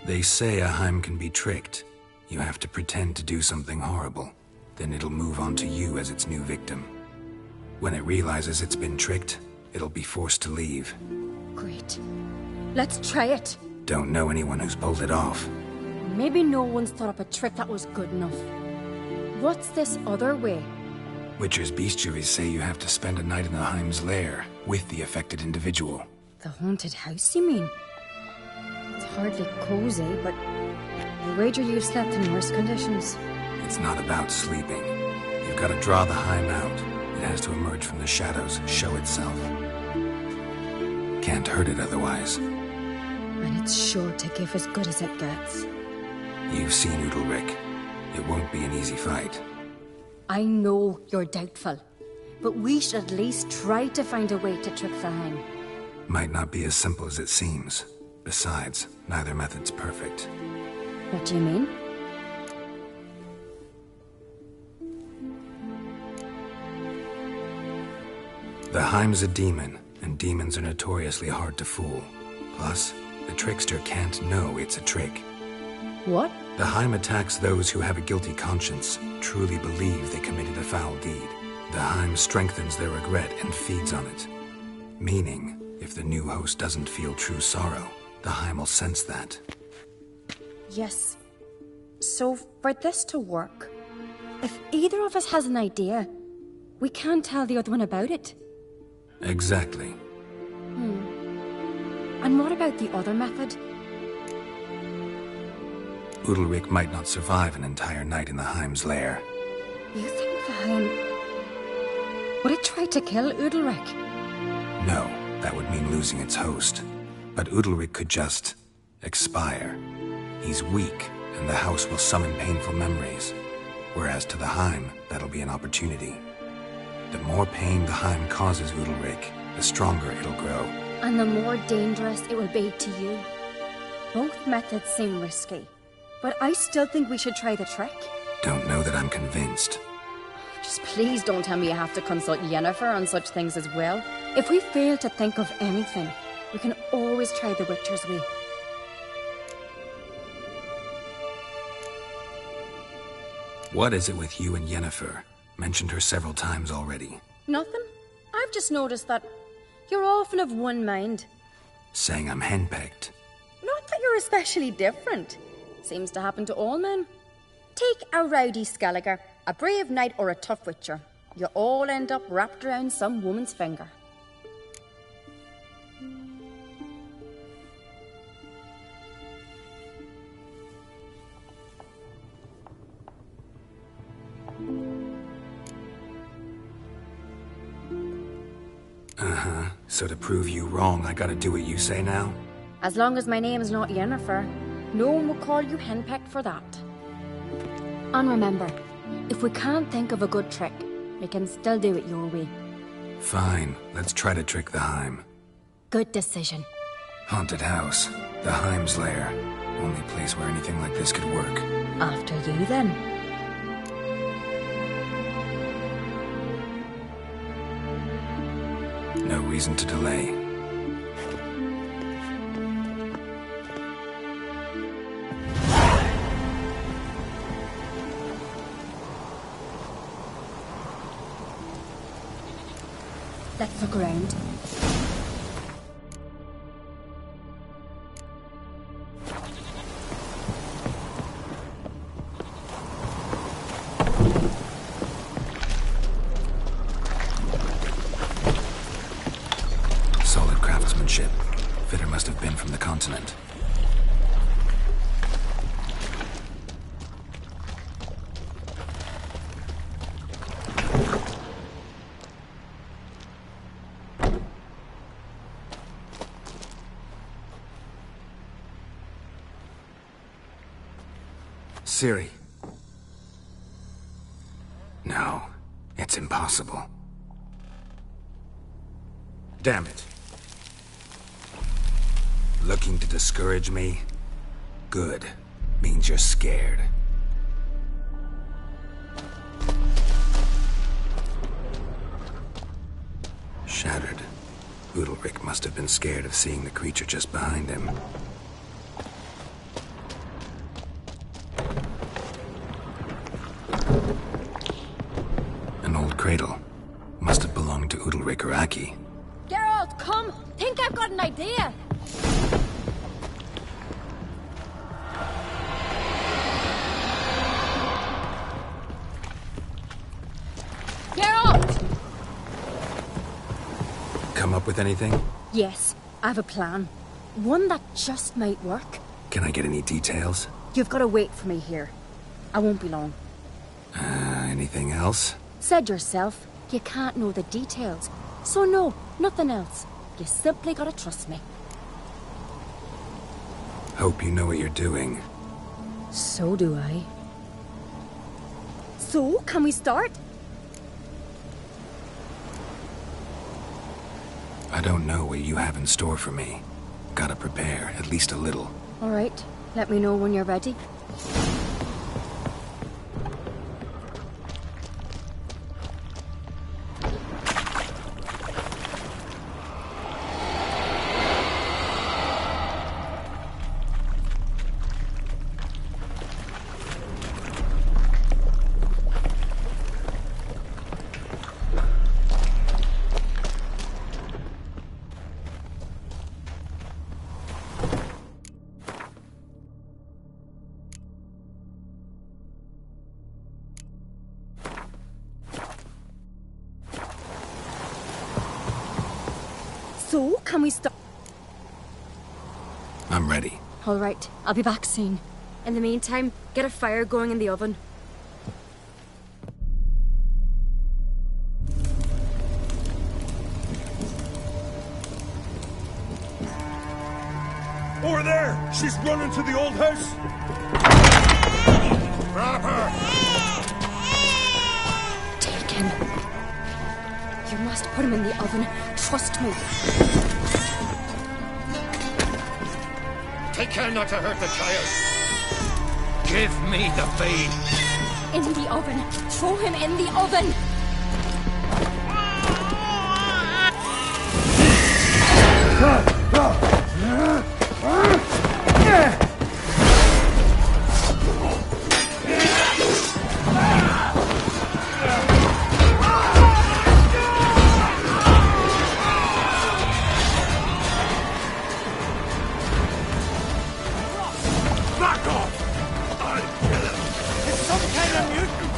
They say a Heim can be tricked. You have to pretend to do something horrible. Then it'll move on to you as its new victim. When it realizes it's been tricked, it'll be forced to leave. Great. Let's try it. Don't know anyone who's pulled it off. Maybe no one's thought up a trick that was good enough. What's this other way? Witcher's bestiaries say you have to spend a night in the Heim's lair with the affected individual. The haunted house, you mean? It's hardly cozy, but I wager you've slept in worse conditions. It's not about sleeping. You've got to draw the Heim out. It has to emerge from the shadows, show itself. Can't hurt it otherwise. And it's sure to give as good as it gets. You've seen Udalric. It won't be an easy fight. I know you're doubtful, but we should at least try to find a way to trick the Heim. Might not be as simple as it seems. Besides, neither method's perfect. What do you mean? The Heim's a demon, and demons are notoriously hard to fool. Plus, the trickster can't know it's a trick. What? The Heim attacks those who have a guilty conscience, truly believe they committed a foul deed. The Heim strengthens their regret and feeds on it. Meaning, if the new host doesn't feel true sorrow, the Heim will sense that. Yes. So, for this to work, if either of us has an idea, we can't tell the other one about it. Exactly. And what about the other method? Udalric might not survive an entire night in the Heim's lair. You think the Heim... would it try to kill Udalric? No, that would mean losing its host. But Udalric could just... expire. He's weak, and the house will summon painful memories. Whereas to the Heim, that'll be an opportunity. The more pain the Heim causes Udalric, the stronger it'll grow. And the more dangerous it will be to you. Both methods seem risky, but I still think we should try the trick. Don't know that I'm convinced. Just please don't tell me you have to consult Yennefer on such things as well. If we fail to think of anything, we can always try the Witcher's way. What is it with you and Yennefer? Mentioned her several times already. Nothing. I've just noticed that you're often of one mind. Saying I'm henpecked. Not that you're especially different. Seems to happen to all men. Take a rowdy Skelliger, a brave knight or a tough witcher. You all end up wrapped around some woman's finger. Uh-huh. So to prove you wrong, I gotta do what you say now? As long as my name's not Yennefer, no one will call you henpecked for that. And remember, if we can't think of a good trick, we can still do it your way. Fine, let's try to trick the Heim. Good decision. Haunted house, the Heim's lair. Only place where anything like this could work. After you, then. No reason to delay. Let's look around. Solid craftsmanship. Fitter must have been from the continent. Ciri. No, it's impossible. Damn it. Looking to discourage me? Good. Means you're scared. Shattered. Udalric must have been scared of seeing the creature just behind him. cradle. Must have belonged to Udalric or Aki. Geralt, come! Think I've got an idea! Geralt! Come up with anything? Yes, I have a plan. One that just might work. Can I get any details? You've got to wait for me here. I won't be long. Anything else? Said yourself, you can't know the details. So no, nothing else. You simply gotta trust me. Hope you know what you're doing. So do I. So, can we start? I don't know what you have in store for me. Gotta prepare, at least a little. All right, let me know when you're ready. So, can we start? I'm ready. All right, I'll be back soon. In the meantime, get a fire going in the oven. Over there! She's running to the old house! Grab her! Taken. You must put him in the oven. Trust me. Take care not to hurt the child. Give me the babe. In the oven. Throw him in the oven. Back off! I'll kill him! It's some kind of mutant!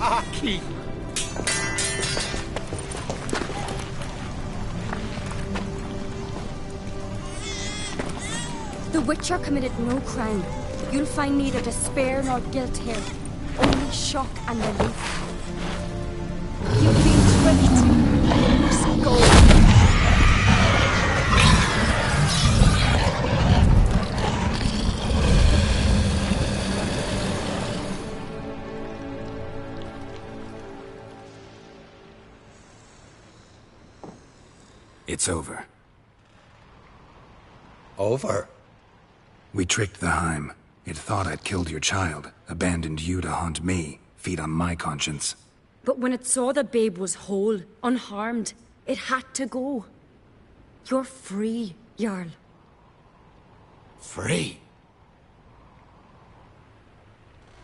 Aki! The Witcher committed no crime. You'll find neither despair nor guilt here. Only shock and relief. You've been tricked. You must go. It's over. Over? We tricked the Heim. It thought I'd killed your child, abandoned you to haunt me, feed on my conscience. But when it saw the babe was whole, unharmed, it had to go. You're free, Jarl. Free?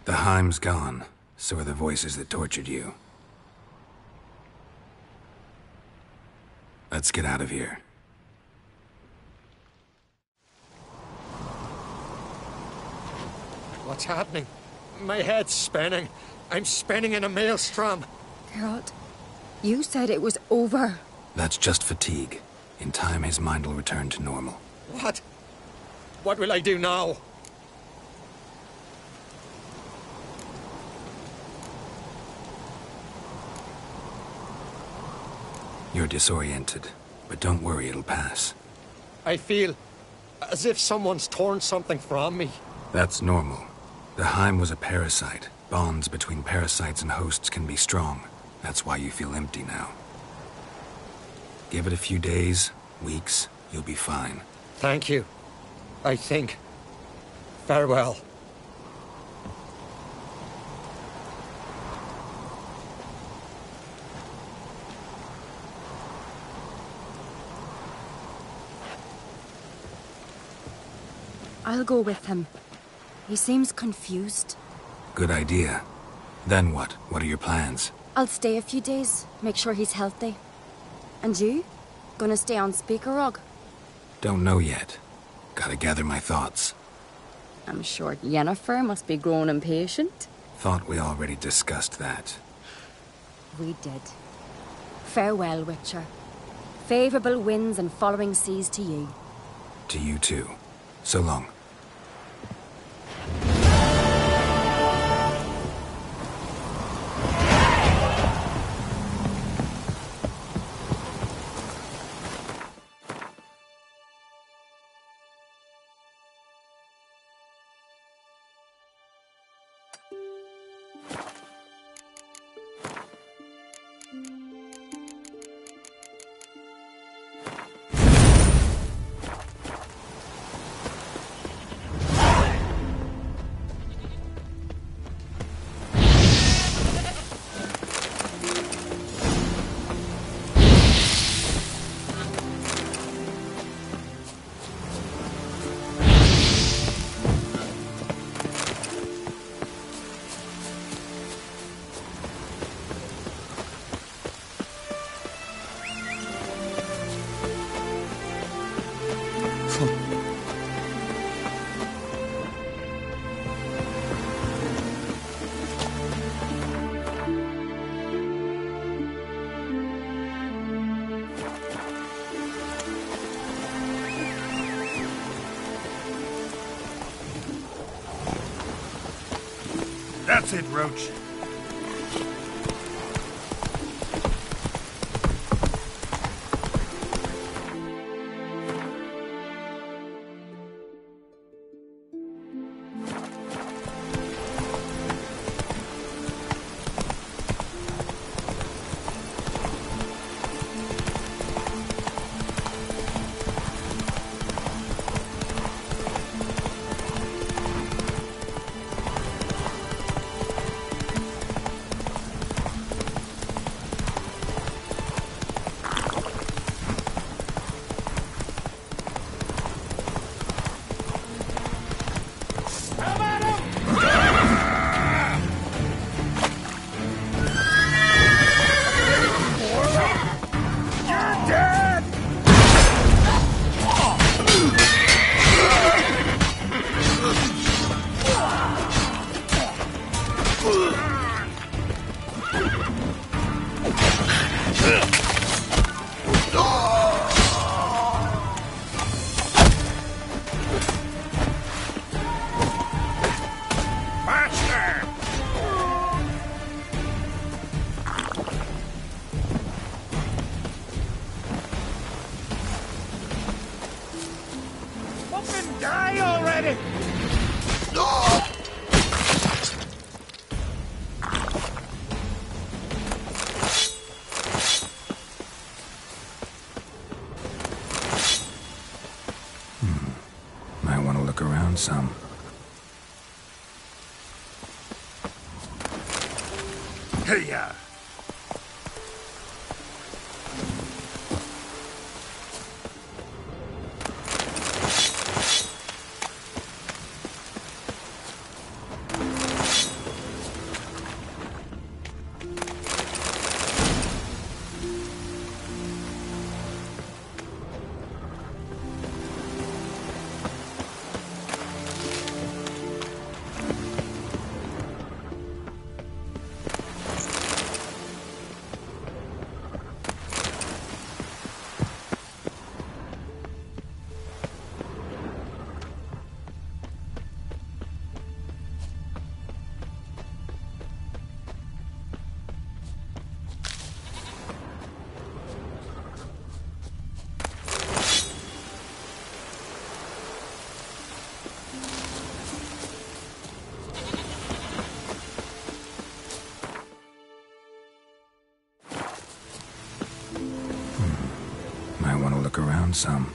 The Heim's gone. So are the voices that tortured you. Let's get out of here. What's happening? My head's spinning. I'm spinning in a maelstrom. Geralt, you said it was over. That's just fatigue. In time, his mind will return to normal. What? What will I do now? You're disoriented, but don't worry, it'll pass. I feel as if someone's torn something from me. That's normal. The Heim was a parasite. Bonds between parasites and hosts can be strong. That's why you feel empty now. Give it a few days, weeks, you'll be fine. Thank you. I think. Farewell. I'll go with him. He seems confused. Good idea. Then what? What are your plans? I'll stay a few days, make sure he's healthy. And you? Gonna stay on Speaker Rog? Don't know yet. Gotta gather my thoughts. I'm sure Yennefer must be growing impatient. Thought we already discussed that. We did. Farewell, Witcher. Favourable winds and following seas to you. To you too. So long. That's it, Roach. Some. Hey-ya! found some.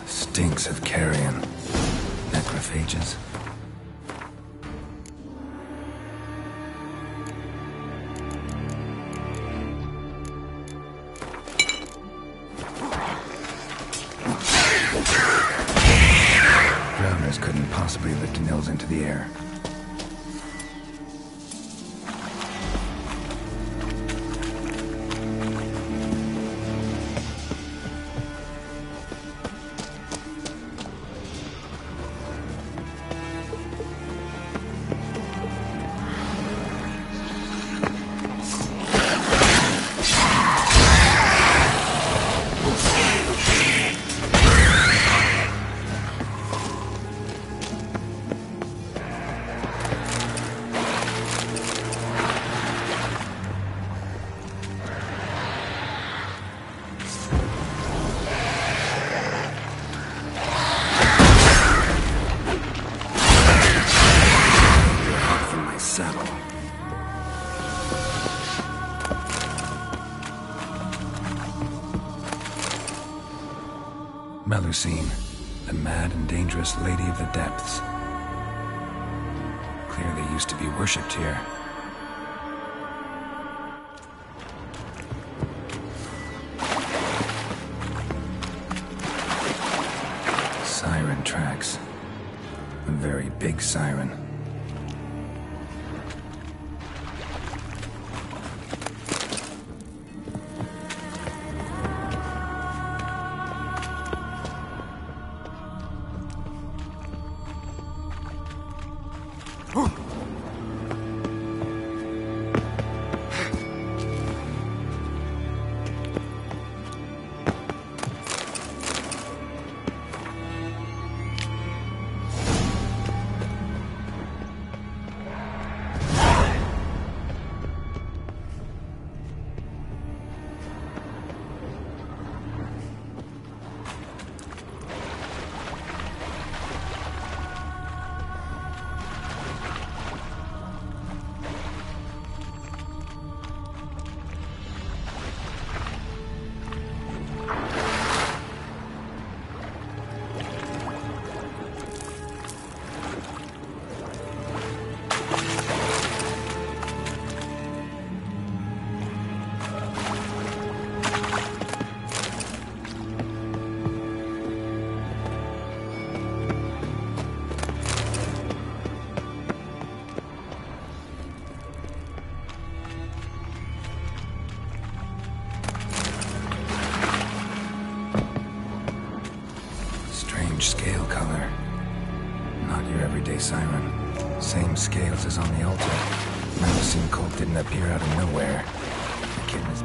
Stinks of carrion. Necrophages. Drowners couldn't possibly lift nils into the air. Melusine, the mad and dangerous Lady of the Depths. Clearly used to be worshipped here. Siren tracks. A very big siren. holy siren. Same scales as on the altar. Medicine cult didn't appear out of nowhere. The kid was...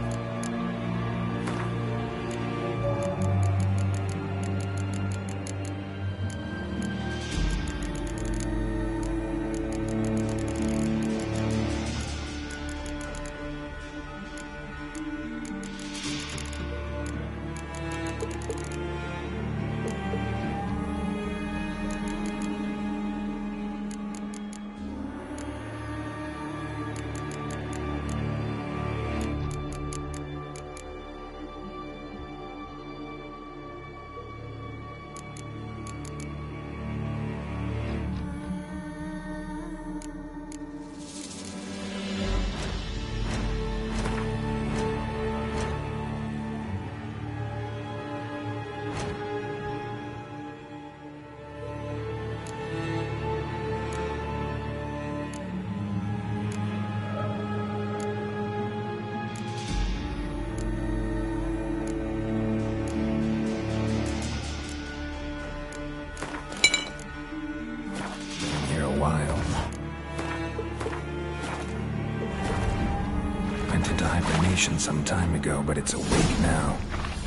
Went into hibernation some time ago, but it's awake now,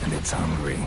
and it's hungry.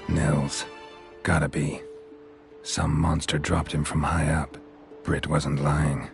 Nils. Gotta be. Some monster dropped him from high up. Britt wasn't lying.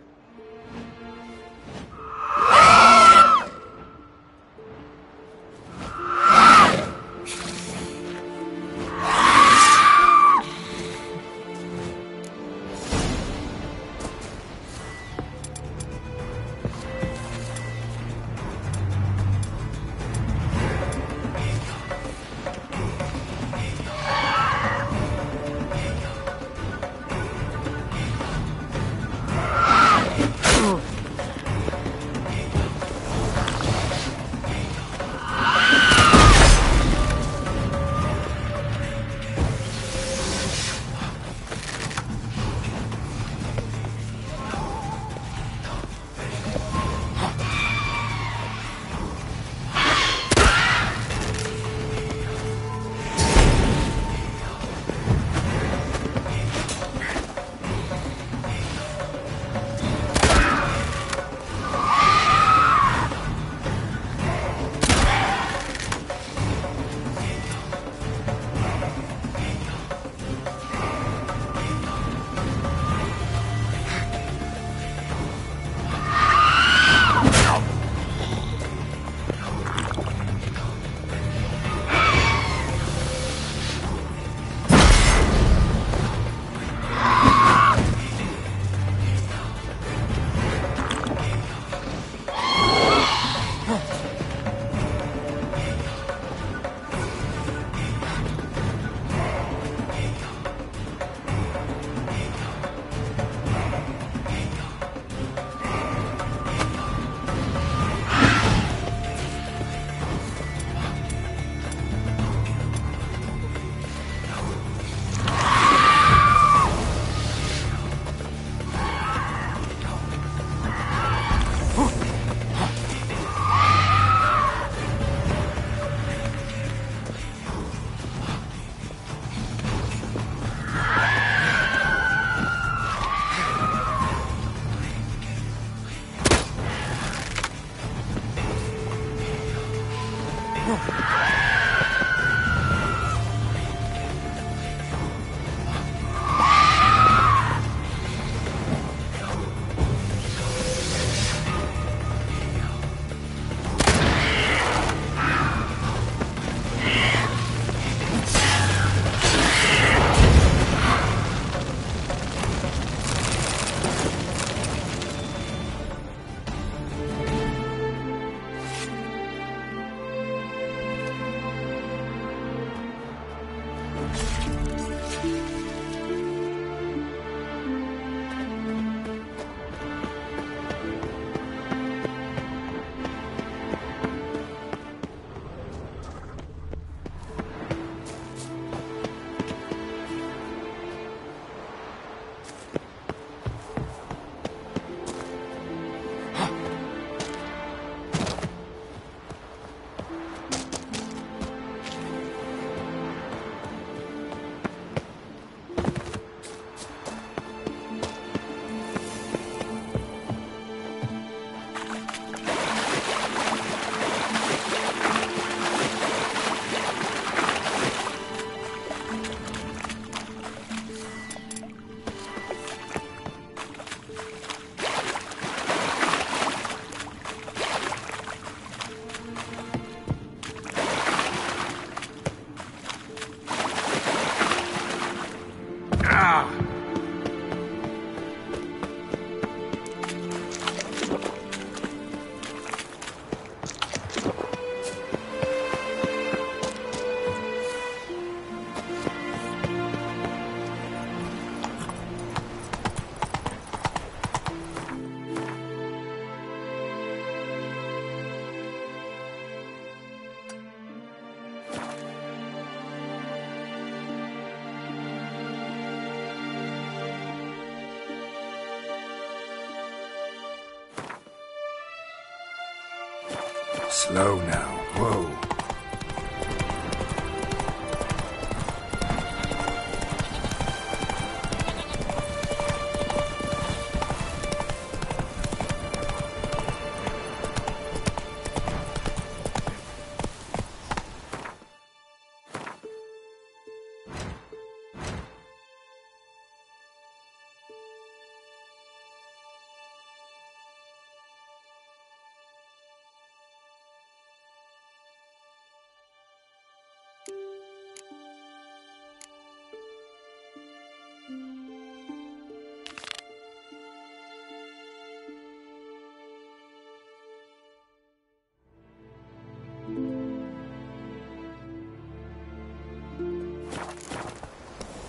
Slow now. Whoa.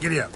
Giddy up.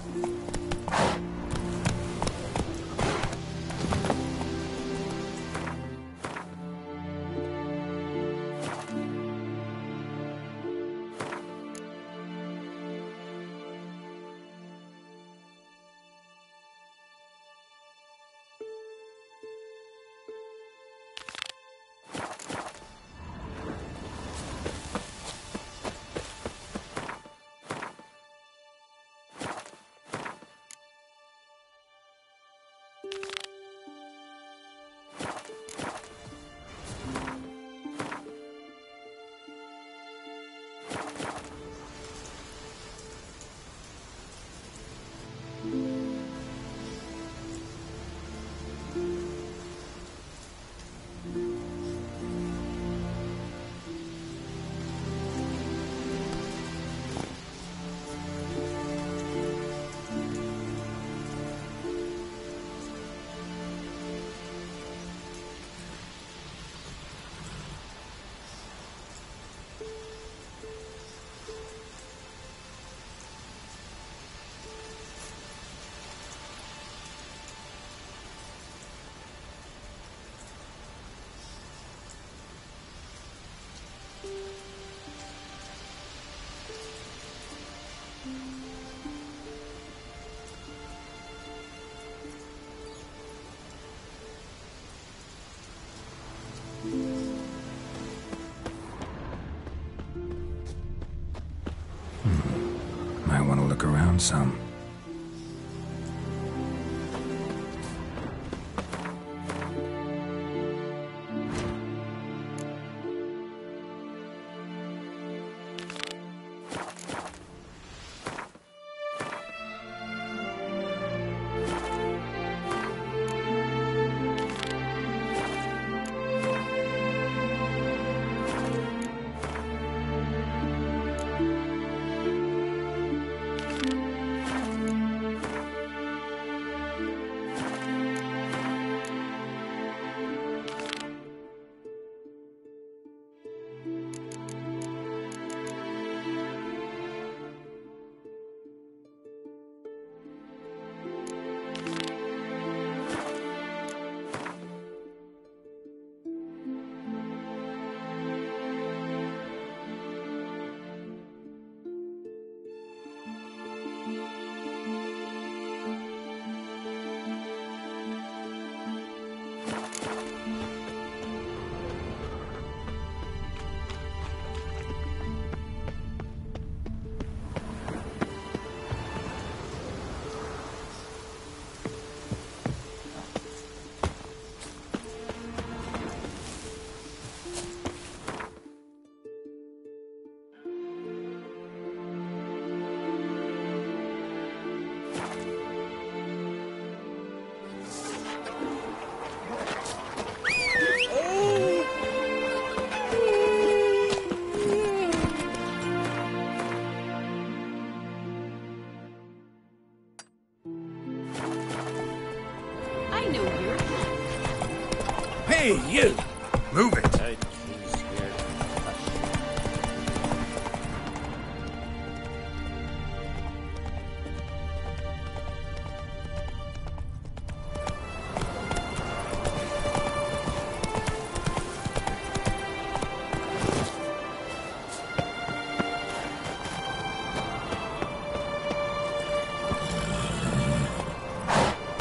Might want to look around some. Hey, you! Move it!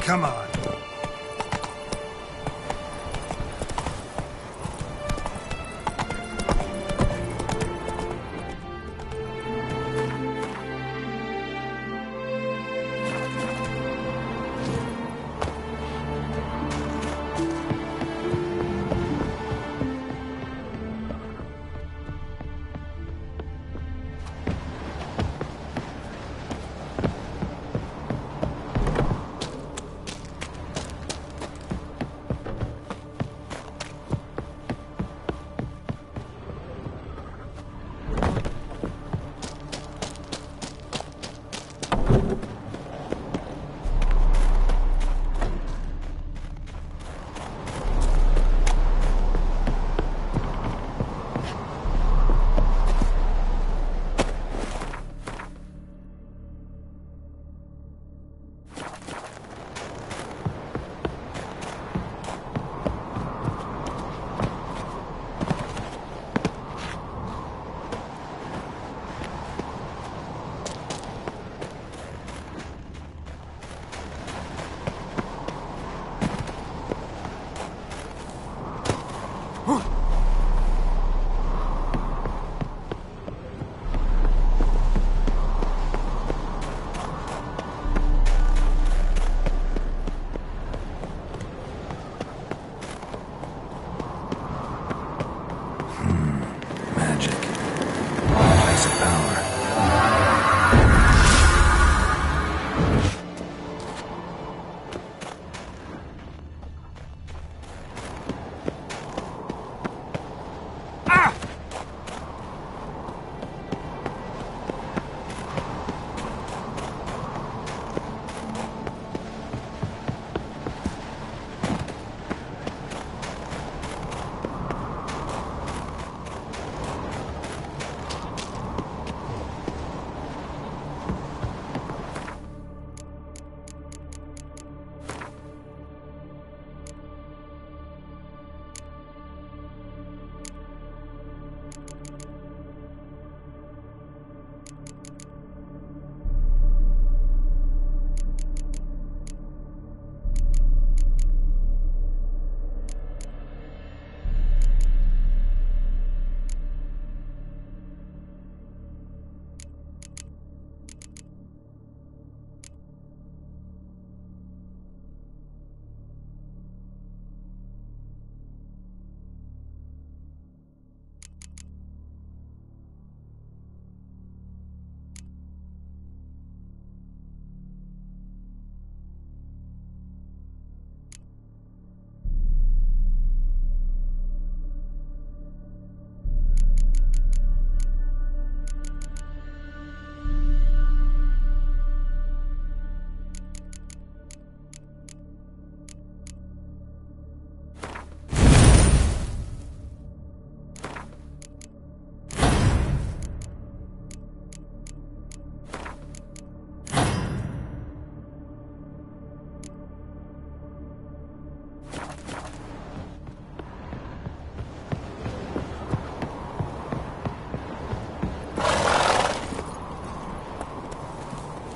Come on.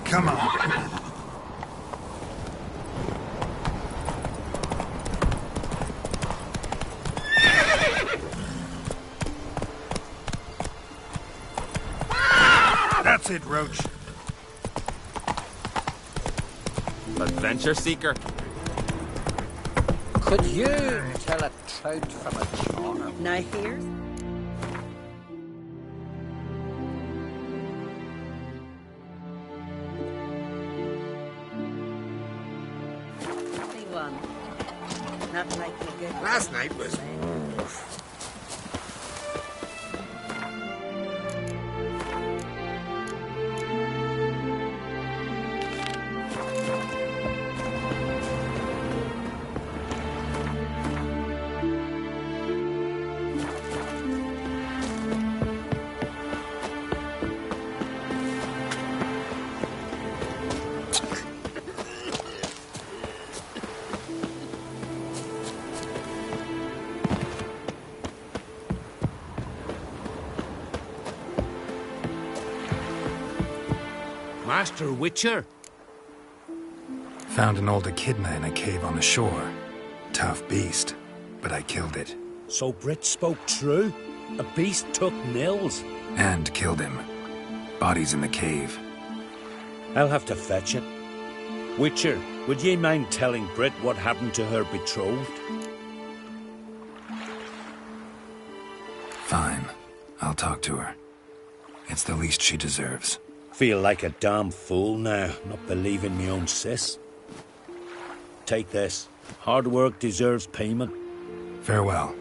Come on. That's it, Roach. Adventure seeker. Could you tell a trout from a charm? Now here's... Not like the good. Last night was... Master Witcher? Found an old echidna in a cave on the shore. Tough beast, but I killed it. So Brit spoke true? A beast took Nils? And killed him. Body's in the cave. I'll have to fetch it. Witcher, would ye mind telling Brit what happened to her betrothed? Fine. I'll talk to her. It's the least she deserves. Feel like a damn fool now, not believing me own sis. Take this. Hard work deserves payment. Farewell.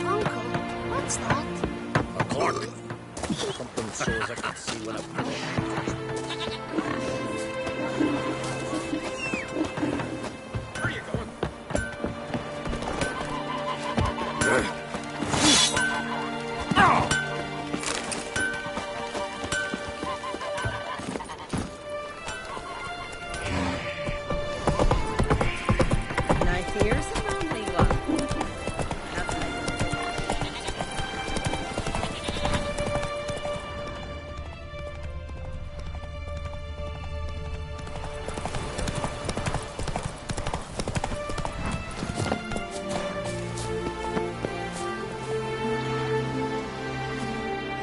Uncle, what's that? A clock. Something shows I can see when I Knife here's a family one.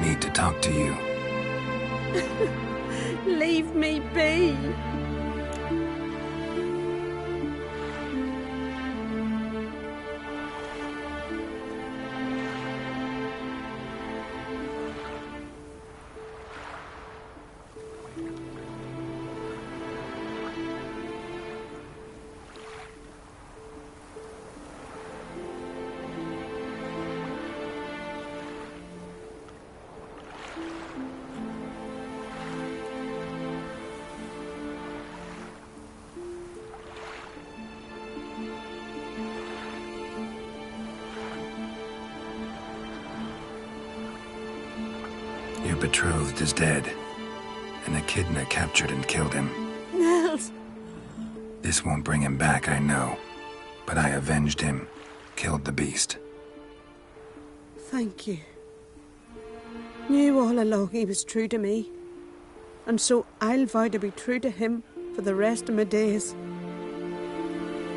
Need to talk to you. Leave me be. Your betrothed is dead. An echidna captured and killed him. Nils. This won't bring him back, I know. But I avenged him. Killed the beast. Thank you. Knew all along he was true to me. And so I'll vow to be true to him for the rest of my days.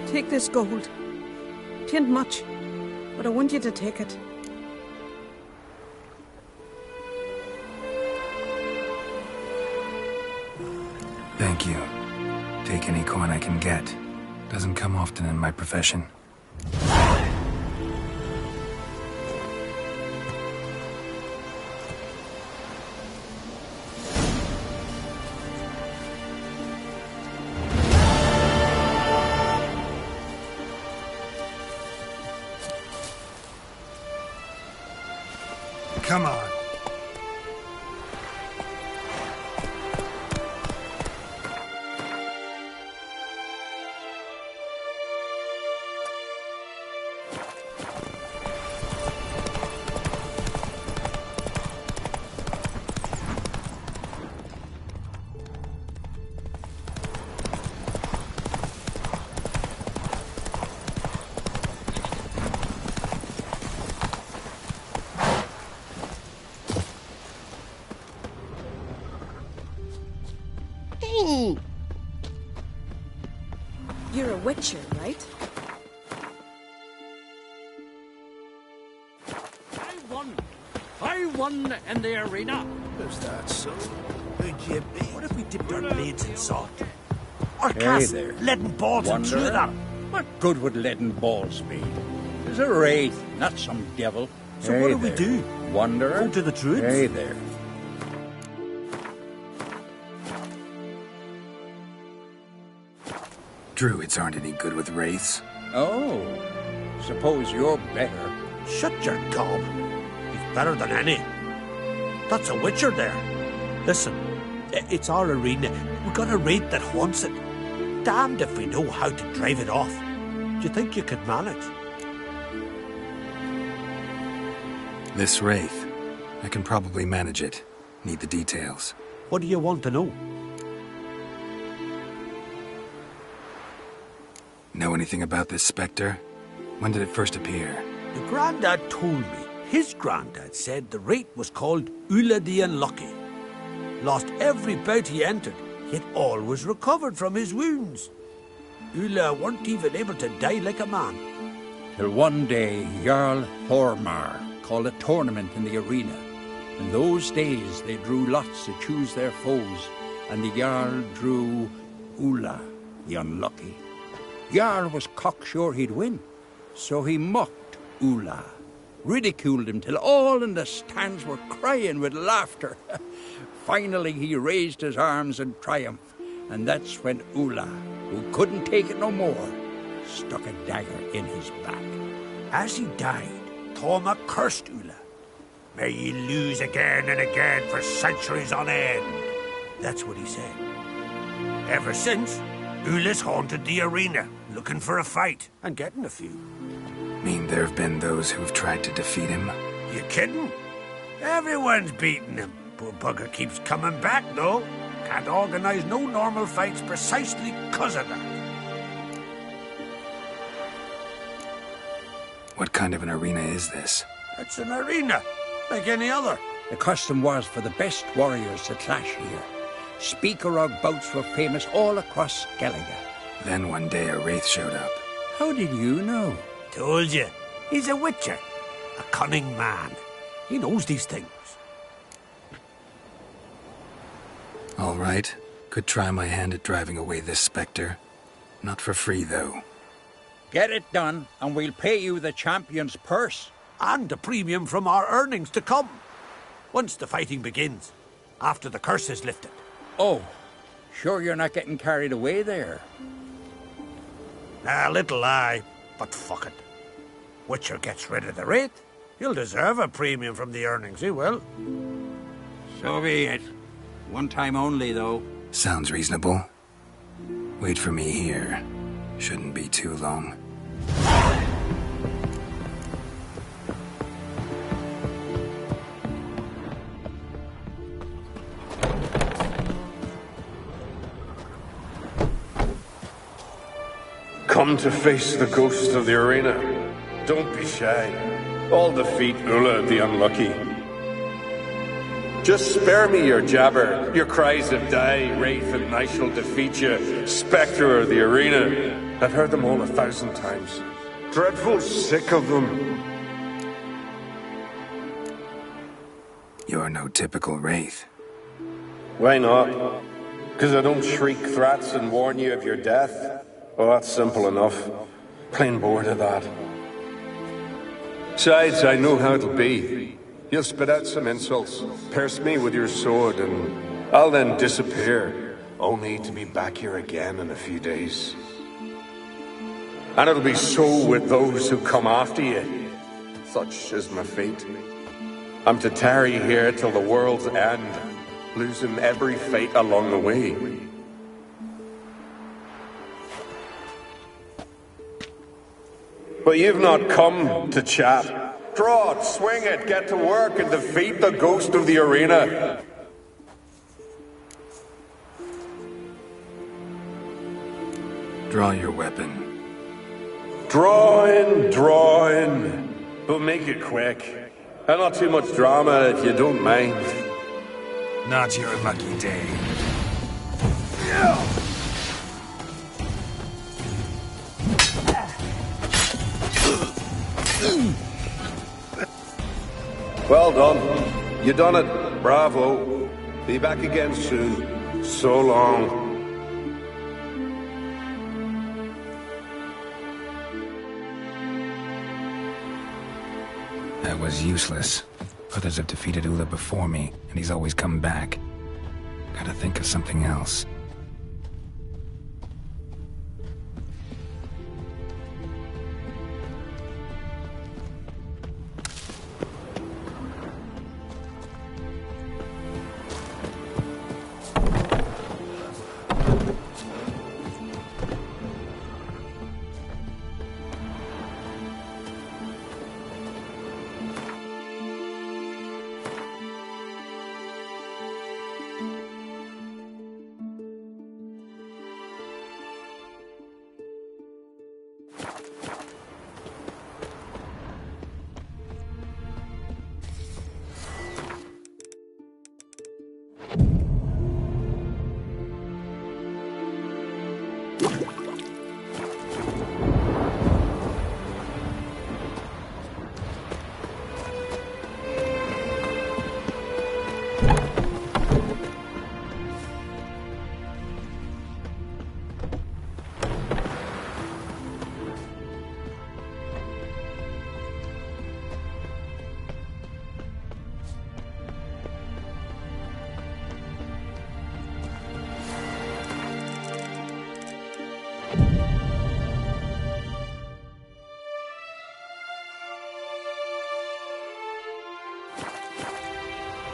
Take this gold. 'Tain't much, but I want you to take it. Thank you. Take any coin I can get. Doesn't come often in my profession. Come on. You're a witcher, right? I won in the arena. Is that so? Could you be? What if we dipped our blades in salt? Or Hey cast there. leaden balls and threw Wanderer? them? What good would leaden balls be? It's a wraith, not some devil. So what do we do? Wanderer? Go to the druids? Hey there. Druids aren't any good with wraiths. Oh, suppose you're better. Shut your gob. He's better than any. That's a witcher there. Listen, it's our arena. We got a wraith that haunts it. Damned if we know how to drive it off. Do you think you could manage? This wraith. I can probably manage it. Need the details. What do you want to know? Know anything about this spectre? When did it first appear? The Grandad told me his granddad said the wraith was called Ulla the Unlucky. Lost every bout he entered, yet always recovered from his wounds. Ulla weren't even able to die like a man. Till one day, Jarl Thormar called a tournament in the arena. In those days, they drew lots to choose their foes, and the Jarl drew Ulla the Unlucky. Jarl was cocksure he'd win, so he mocked Ulla, ridiculed him till all in the stands were crying with laughter. Finally, he raised his arms in triumph, and that's when Ulla, who couldn't take it no more, stuck a dagger in his back. As he died, Thorma cursed Ulla. May ye lose again and again for centuries on end. That's what he said. Ever since, Ulla's haunted the arena, looking for a fight, and getting a few. Mean there have been those who've tried to defeat him? You kidding? Everyone's beating him. Poor bugger keeps coming back, though. Can't organize no normal fights precisely 'cause of that. What kind of an arena is this? It's an arena, like any other. The custom was for the best warriors to clash here. Speaker-og bouts were famous all across Skellige. Then one day a wraith showed up. How did you know? Told you. He's a witcher. A cunning man. He knows these things. All right. Could try my hand at driving away this spectre. Not for free, though. Get it done, and we'll pay you the champion's purse. And a premium from our earnings to come. Once the fighting begins. After the curse is lifted. Oh, sure you're not getting carried away there? A little lie, but fuck it. Witcher gets rid of the wraith. He'll deserve a premium from the earnings, he will. So be it. One time only, though. Sounds reasonable. Wait for me here. Shouldn't be too long. Come to face the ghost of the arena. Don't be shy. I'll defeat Ulla the Unlucky. Just spare me your jabber, your cries of die, wraith, and I shall defeat you, spectre of the arena. I've heard them all 1,000 times. Dreadful sick of them. You're no typical wraith. Why not? Because I don't shriek threats and warn you of your death? Well, that's simple enough. Plain bored of that. Besides, I know how it'll be. You'll spit out some insults, pierce me with your sword, and I'll then disappear, only to be back here again in a few days. And it'll be so with those who come after you. Such is my fate. I'm to tarry here till the world's end, losing every fate along the way. But you've not come to chat. Draw it, swing it, get to work and defeat the ghost of the arena. Draw your weapon. Draw in. But make it quick. And not too much drama if you don't mind. Not your lucky day. Well done. You done it. Bravo. Be back again soon. So long. That was useless. Others have defeated Ulla before me, and he's always come back. Gotta think of something else.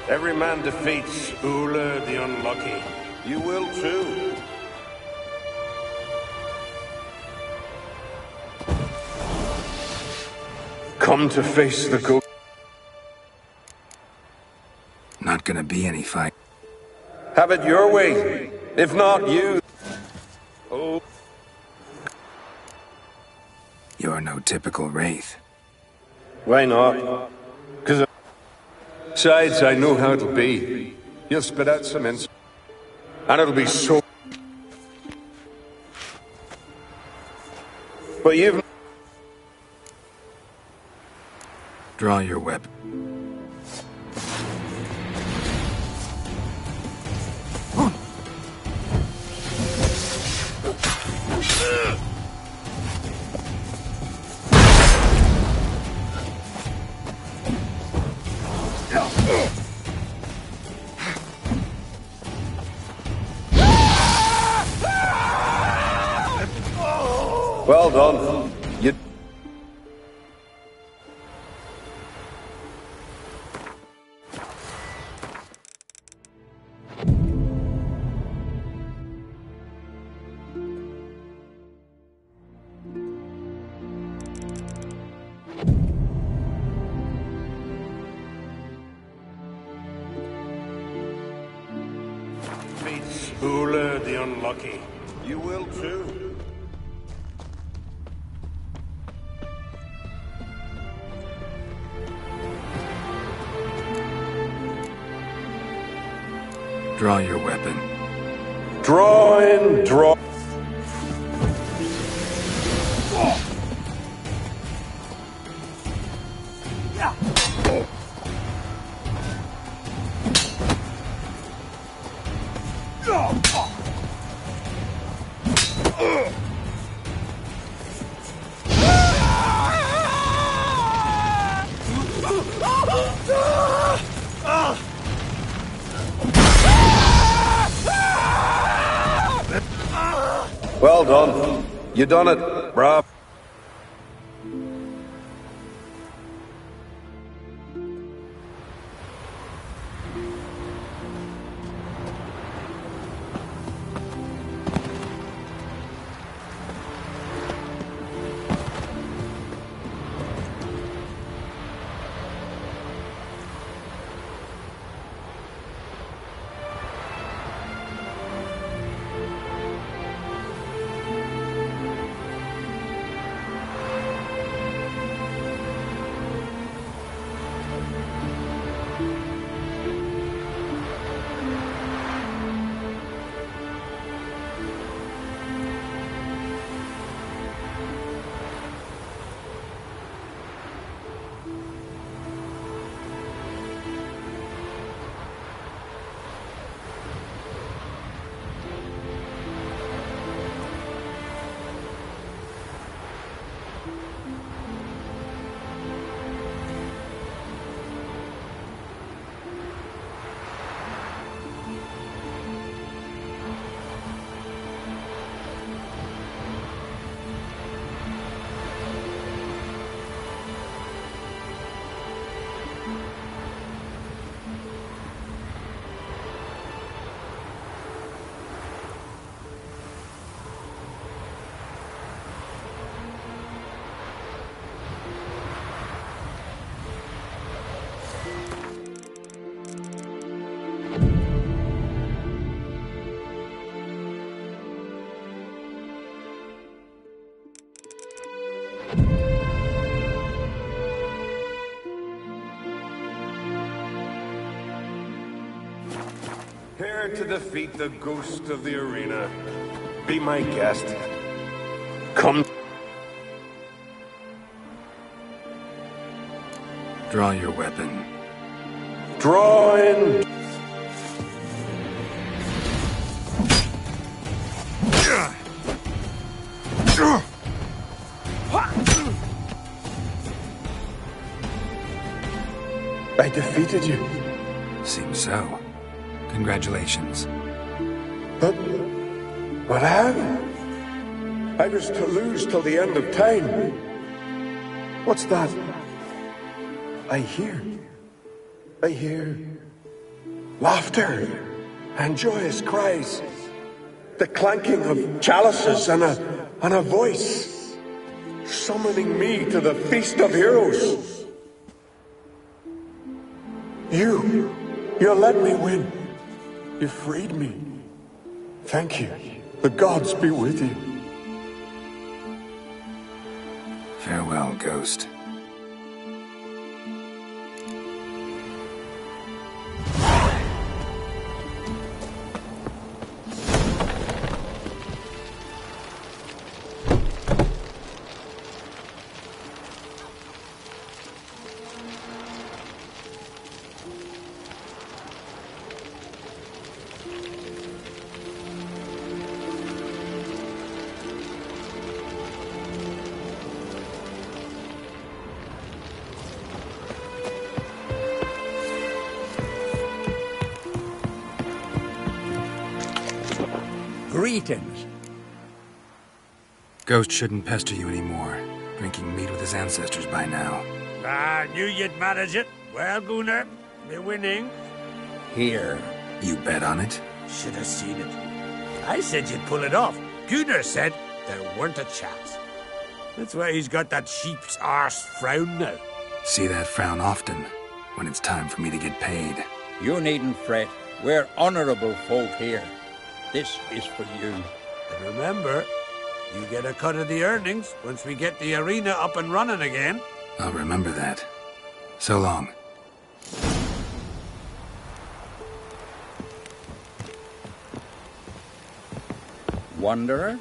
Every man defeats Ula the Unlucky. You will too. Come to face the ghost. Not gonna be any fight. Have it your way. If not, you. Oh. You're no typical wraith. Why not? Because besides, I know how it'll be. You'll spit out some insults. And it'll be so... But you've... Draw your weapon. Well done. You... Fates Ula the Unlucky. You will too. Draw your weapon. Draw in, draw. Well done. You done it, Rob. Here to defeat the ghost of the arena. Be my guest. Come. Draw your weapon. Draw in. I defeated you. Seems so. Congratulations. But how? I was to lose till the end of time. What's that? I hear Laughter and joyous cries. The clanking of chalices and a voice summoning me to the feast of heroes. You let me win. You freed me. Thank you. The gods be with you. Farewell, Ghost. Greetings. Ghost shouldn't pester you anymore. Drinking meat with his ancestors by now. I knew you'd manage it. Well, Gunnar, you're winning. Here. You bet on it? Should have seen it. I said you'd pull it off. Gunnar said there weren't a chance. That's why he's got that sheep's arse frown now. See that frown often, when it's time for me to get paid. You needn't fret. We're honourable folk here. This is for you. And remember, you get a cut of the earnings once we get the arena up and running again. I'll remember that. So long. Wanderer?